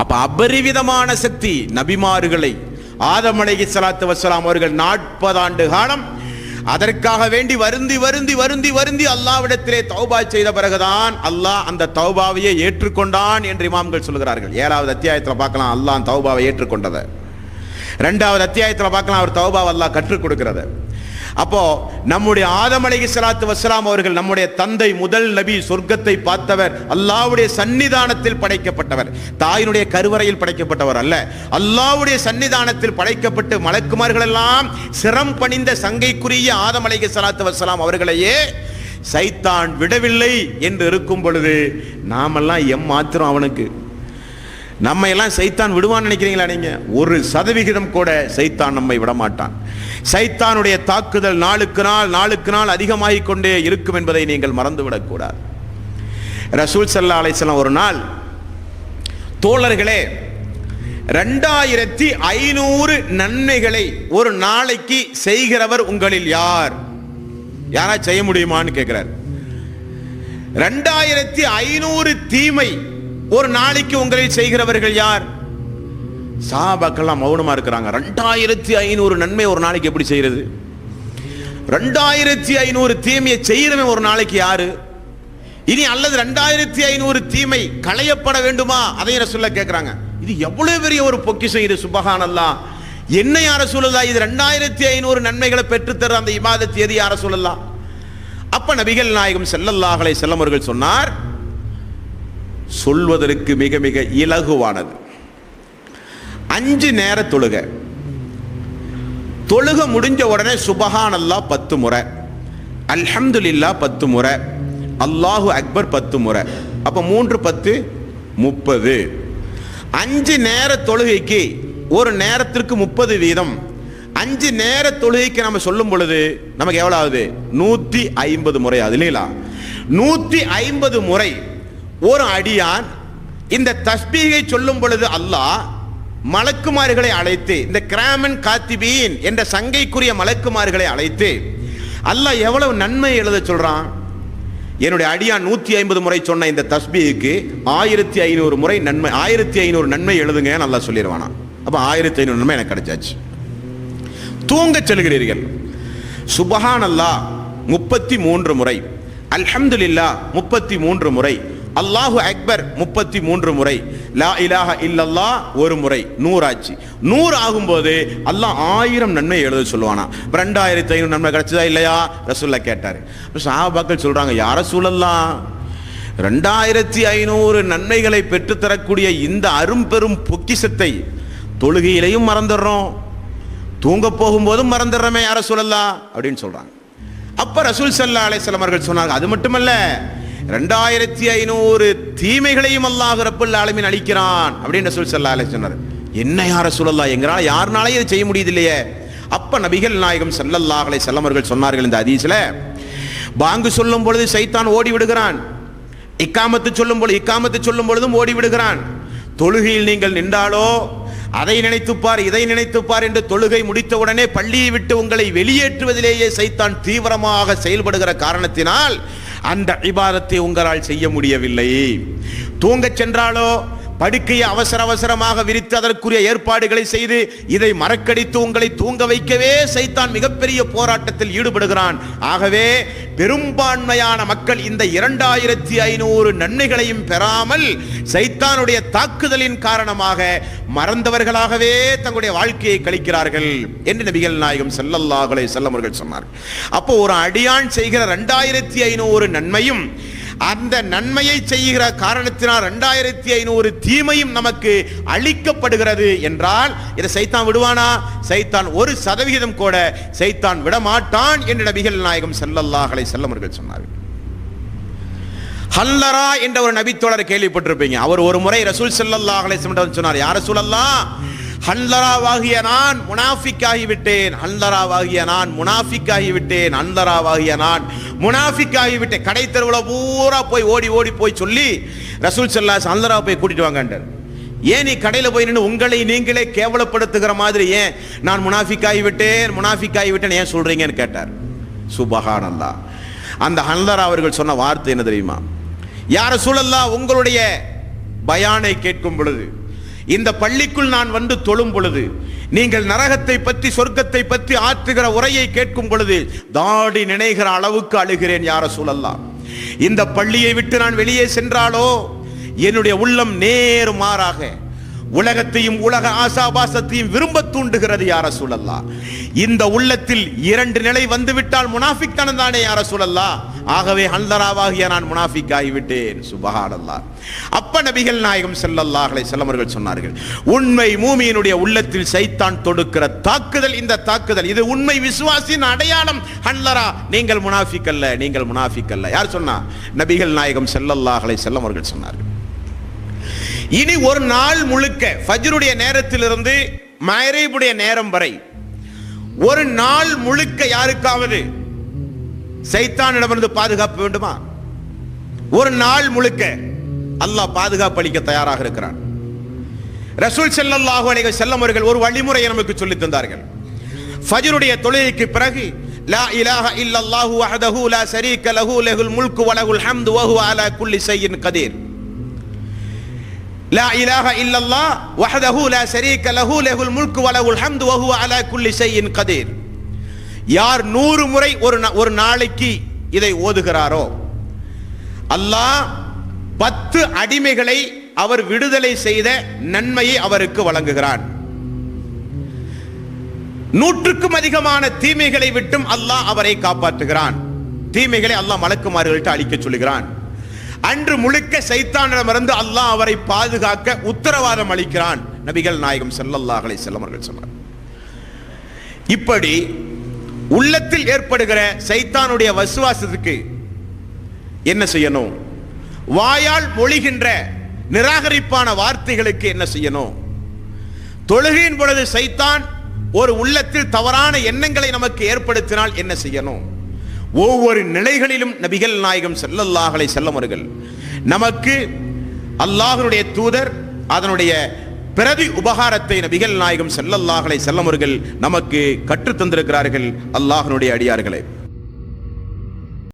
அப்ப அபரிவிதமான சக்தி நபிமார்களை ஆதம் அலைஹிஸ்ஸலாத்து வஸ்ஸலாம் அவர்கள் 40 ஆண்டு காலம் அதற்காக வேண்டி வருந்தி வருந்தி வருந்தி வருந்தி அல்லாஹ்விடத்திலே தௌபா செய்த பிறகுதான் அல்லாஹ் அந்த தௌபாவையே ஏற்றுக்கொண்டான் என்று இமாம்கள் சொல்கிறார்கள். 7வது அத்தியாயத்தில் பார்க்கலாம் அல்லாஹ் தௌபாவை ஏற்றுக்கொண்டதை. 2வது அத்தியாயத்தில் பார்க்கலாம் அவர் தௌபாவை அல்லாஹ் கற்றுக் கொடுக்கிறது. அப்போ நம்முடைய ஆதம் அலைஹிஸ்ஸலாத்து வஸ்ஸலாம் அவர்கள் நம்முடைய தந்தை முதல் நபி, சொர்க்கத்தை பார்த்தவர், அல்லாஹ்வுடைய சன்னிதானத்தில் படைக்கப்பட்டவர், தாயினுடைய கருவறையில் படைக்கப்பட்டவர் அல்ல, அல்லாஹ்வுடைய சன்னிதானத்தில் படைக்கப்பட்டு மலக்குமார்கள் எல்லாம் சிரம் பணிந்த சங்கைக்குரிய ஆதம் அலைஹிஸ்ஸலாத்து வஸ்ஸலாம் அவர்களையே சைத்தான் விடவில்லை என்று இருக்கும் பொழுது நாமெல்லாம் மாத்திரம் அவனுக்கு நம்ம எல்லாம் சைத்தான் விடுவான்னு நினைக்கிறீங்களா? நீங்க 1% கூட சைத்தான் நம்மை விடமாட்டான். சைத்தானுடைய தாக்குதல் நாளுக்கு நாள் அதிகமாகிக் கொண்டே இருக்கும் என்பதை நீங்கள் மறந்துவிடக் கூடாது. ரசூல் ஸல்லல்லாஹு அலைஹி வஸல்லம் ஒரு நாள், தோழர்களே 2500 நன்மைகளை ஒரு நாளைக்கு செய்கிறவர் உங்களில் யார்? யாரா செய்ய முடியுமான்னு கேட்கிறார். 2500 தீமை ஒரு நாளைக்கு உங்களில் செய்கிறவர்கள் யார்? சஹாபாக்கெல்லாம் மௌனமா இருக்கிறாங்க. 2500 நன்மை ஒரு நாளைக்கு எப்படி செய்யறது? 2500 தீமையை செய்யறவன் ஒரு நாளைக்கு யாரு? இனி அல்லது 2500 தீமை களையப்பட வேண்டுமா? அதையும் ரசூலுல்லாஹ் கேட்கிறாங்க. இது எவ்வளவு பெரிய ஒரு பொக்கிஷம் இது! சுப்ஹானல்லாஹ். என்ன யா ரசூலுல்லாஹ், இது 2500 நன்மைகளை பெற்றுத்தர அந்த இபாதத் எது யா ரசூலுல்லாஹ்? அப்ப நபிகள் நாயகம் ஸல்லல்லாஹு அலைஹி வஸல்லம் அவர்கள் சொன்னார், சொல்வதற்கு மிக மிக இலகுவானது. 5 நேர தொழுக முடிஞ்ச உடனே சுபஹானல்லாஹ் 10 முறை, அல்ஹம்துலில்லாஹ் 10 முறை, அல்லாஹு அக்பர் 10 முறை. அப்ப 3 10 30. 5 நேர தொழுகைக்கு ஒரு நேரத்திற்கு 30 வீதம். 5 நேர தொழுகைக்கு நம்ம சொல்லும் பொழுது நமக்கு எவ்வளவு ஆகுது? 150 முறை ஆகுது இல்லையா? 150 முறை ஒரு அடியான் இந்த தஸ்பீகை சொல்லும் பொழுது அல்லாஹ் மலக்குமார்களை அழைத்து, இந்த கிராமன் காத்திபீன் என்ற சங்கைக்குரிய மலக்குமார்களை அழைத்து அல்லாஹ் எவ்வளவு நன்மை எழுத சொல்றான். என்னுடைய அடியான் 150 முறை சொன்ன இந்த தஸ்பீகுக்கு 1500 முறை நன்மை, 1500 நன்மை எழுதுங்க அல்லாஹ் சொல்லிடுவானா. அப்ப 1500 நன்மை எனக்கு கிடைச்சாச்சு. தூங்க செல்கிறீர்கள், சுபஹானல்லாஹ் 33 முறை, அல்ஹம்துலில்லாஹ் 33 முறை, அல்லாஹு அக்பர் 33 முறை, லா இலாஹ இல்லல்லாஹ் 1 முறை, 100 ஆச்சு. 100 ஆகும்போது அல்லாஹ் 1000 நன்மை எழுத சொல்லுவானா. 2500 நன்மை கிடைச்சதா இல்லையா? ரசூலுல்லாஹ் கேட்டாரு. சஹாபாக்கள் சொல்றாங்க, யா ரசூலல்லாஹ் 2500 நன்மைகளை பெற்று தரக்கூடிய இந்த அரும்பெரும் பொக்கிஷத்தை தொழுகையிலையும் மறந்துடுறோம், தூங்க போகும்போதும் மறந்துடுறோமே யா ரசூலல்லாஹ் அப்படின்னு சொல்றாங்க. அப்ப ரசூல் ஸல்லல்லாஹு அலைஹி வஸல்லம் அவர்கள் சொன்னாங்க, அது மட்டுமல்ல 2500 தீமைகளையும் அல்லாஹ் ரப்பல் ஆலமீன் அளிக்கிறான் அப்படின்னு ரசூல் ஸல்லல்லாஹு அலைஹி சொன்னார். என்ன யா ரசூலல்லாஹ், எங்களால யாருனாலையும் இதை செய்ய முடியுது இல்லையே. அப்ப நபிகள் நாயகம் ஸல்லல்லாஹு அலைஹி வஸல்லம் அவர்கள் சொன்னார்கள் இந்த ஹதீஸ்ல, பாங்கு சொல்லும் பொழுது சைத்தான் ஓடி விடுகிறான், இக்காமத்து சொல்லும் பொழுதும் ஓடி விடுகிறான். தொழுகையில் நீங்கள் நின்றாலோ அதை நினைத்துப்பார் இதை நினைத்துப்பார் என்று தொழுகை முடித்தவுடனே பள்ளியை விட்டு உங்களை வெளியேற்றுவதிலேயே சைத்தான் தீவிரமாக செயல்படுகிற காரணத்தினால் அந்த இபாதத்தை உங்களால் செய்ய முடியவில்லை. தூங்கச் சென்றாலோ படுக்கையை அவசரமாக விரித்து அதற்குரிய ஏற்பாடுகளை செய்து இதை மறக்கடித்து உங்களை தூங்க வைக்கவே சைத்தான் மிகப்பெரிய போராட்டத்தில் ஈடுபடுகிறான். ஆகவே பெரும்பான்மையான மக்கள் இந்த 2500 நன்மைகளையும் பெறாமல் சைத்தானுடைய தாக்குதலின் காரணமாக மறந்தவர்களாகவே தங்களுடைய வாழ்க்கையை கழிக்கிறார்கள் என்று நபிகள் நாயகம் ஸல்லல்லாஹு அலைஹி வஸல்லம் அவர்கள் சொன்னார். அப்போ ஒரு அடியான் செய்கிற 2500 நன்மையும் அந்த நன்மையை செய்கிற காரணத்தினால் 2500 தீமையும் நமக்கு அளிக்கப்படுகிறது என்றால் இதை சைத்தான் விடுவானா? சைத்தான் 1% கூட சைத்தான் விடமாட்டான் என்று நபிகள் நாயகம் ஸல்லல்லாஹு அலைஹி வஸல்லம் அவர்கள் சொன்னார்கள். ஹல்லரா என்ற ஒரு நபித்தோழர் கேள்விப்பட்டிருப்பீங்க. அவர் ஒரு முறை ரசூல் ஸல்லல்லாஹு அலைஹி வஸல்லம் சொன்னார், யா ரசூலல்லாஹ், ஹல்லராவாகிய நான் முனாஃபிக்காகி விட்டேன், ஹல்லராவாகிய நான் முனாஃபிக்காகி விட்டேன், ஹல்லராவாகிய நான் முனாஃபிக்காகி விட்டேன். கடை தெருவில் பூரா போய் ஓடி போய் சொல்லி ரசூல் ஸல்லல்லாஹு அலைஹி வஸல்லம் ஹல்லரா போய் கூட்டிட்டு வாங்கன்றார். ஏன் நீ கடையில் போய் நின்று உங்களை நீங்களே கேவலப்படுத்துகிற மாதிரி ஏன் நான் முனாஃபிக்காகி விட்டேன் ஏன் சொல்றீங்கன்னு கேட்டார். சுபஹானல்லாஹ். அந்த ஹல்லரா அவர்கள் சொன்ன வார்த்தை என்ன தெரியுமா? யா ரசூலல்லாஹ், உங்களுடைய பயானை கேட்கும் பொழுது, இந்த பள்ளிக்குள் நான் வந்து தொழும் பொழுது, நீங்கள் நரகத்தை பற்றி சொர்க்கத்தை பற்றி ஆற்றுகிற உரையை கேட்கும் பொழுது தாடி நினைகிற அளவுக்கு அழுகிறேன் யா ரசூலல்லாஹ். இந்த பள்ளியை விட்டு நான் வெளியே சென்றாலோ என்னுடைய உள்ளம் நேர்மாறாக உலகத்தையும் உலக ஆசாபாசத்தையும் விரும்ப தூண்டுகிறது யா ரசூலல்லாஹ். இந்த உள்ளத்தில் 2 நிலை வந்துவிட்டால் முனாஃபிக் தானே யா ரசூலல்லாஹ். ஆகவே ஹல்லராவாகிய நான் முனாஃபிக் ஆகிவிட்டேன். சுபஹானல்லாஹ். அப்ப நபிகள் நாயகம் ஸல்லல்லாஹு அலைஹி வஸல்லம் அவர்கள் சொன்னார்கள், உண்மை மூமியினுடைய உள்ளத்தில் சைத்தான் தொடுக்கிற தாக்குதல் இந்த தாக்குதல், இது உண்மை விசுவாசின் அடையாளம். ஹல்லரா, நீங்கள் முனாஃபிக் அல்ல. யார் சொன்னா? நபிகள் நாயகம் ஸல்லல்லாஹு அலைஹி வஸல்லம் அவர்கள் சொன்னார்கள். இனி ஒரு நாள் முழுக்க ஃபஜ்ருடைய நேரத்திலிருந்து மக்ரிபுடைய நேரம் வரை ஒரு நாள் முழுக்க யாருக்காவது சைத்தானிடமிருந்து பாதுகாப்பு வேண்டுமா? ஒரு நாள் முழுக்க அல்லாஹ் பாதுகாப்பு அளிக்க தயாராக இருக்கிறான். ரசூல் ஸல்லல்லாஹு அலைஹி வஸல்லம் அவர்கள் ஒரு வழிமுறையை நமக்கு சொல்லித் தந்தார்கள். ஃபஜ்ருடைய தொழுகைக்கு பிறகு லா இலாஹ இல்லல்லாஹு வஹ்தஹு லா ஷரீக லஹு லஹுல் முல்கு வ லஹுல் ஹம்து வ ஹுவ அலா குல்லி ஷைஇன் கதீர். லா இலாஹ இல்லல்லாஹ் வஹ்தஹு லா ஷரீக லஹு லஹுல் முல்கு வ லஹுல் ஹம்து வ ஹுவ அலா குல்லி ஷைஇன் கதீர். யார் 100 முறை ஒரு நாளைக்கு இதை ஓதுகிறாரோ அல்லாஹ் 10 அடிமைகளை அவர் விடுதலை செய்த நன்மையை அவருக்கு வழங்குகிறான். 100க்கும் அதிகமான தீமைகளை விட்டும் அல்லாஹ் அவரை காப்பாற்றுகிறான். தீமைகளை அல்லாஹ் மலக்குமார்கள்ட்ட அழிக்க சொல்லுகிறான். அன்று முழுக்க சைத்தானிடமிருந்து அல்லாஹ் அவரை பாதுகாக்க உத்தரவாதம் அளிக்கிறான். நபிகள் நாயகம் ஸல்லல்லாஹு அலைஹி வஸல்லம் அவர்கள் சொன்னார். இப்படி உள்ளத்தில் ஏற்படுகிற சைத்தானுடைய வசுவாசத்துக்கு என்ன செய்யணும்? வாயால் மொழிகின்ற நிராகரிப்பான வார்த்தைகளுக்கு என்ன செய்யணும்? தொழுகையின் பொழுது சைத்தான் ஒரு உள்ளத்தில் தவறான எண்ணங்களை நமக்கு ஏற்படுத்தினால் என்ன செய்யணும்? ஒவ்வொரு நிலைகளிலும் நபிகள் நாயகம் ஸல்லல்லாஹு அலைஹி வஸல்லம் அவர்கள் நமக்கு அல்லாஹ்வுடைய தூதர் அதனுடைய பிரதி உபகாரத்தை நபிகள் நாயகம் ஸல்லல்லாஹு அலைஹி வஸல்லம் அவர்கள் நமக்கு கற்றுத் தந்திருக்கிறார்கள். அல்லாஹ்வுடைய அடியார்களே,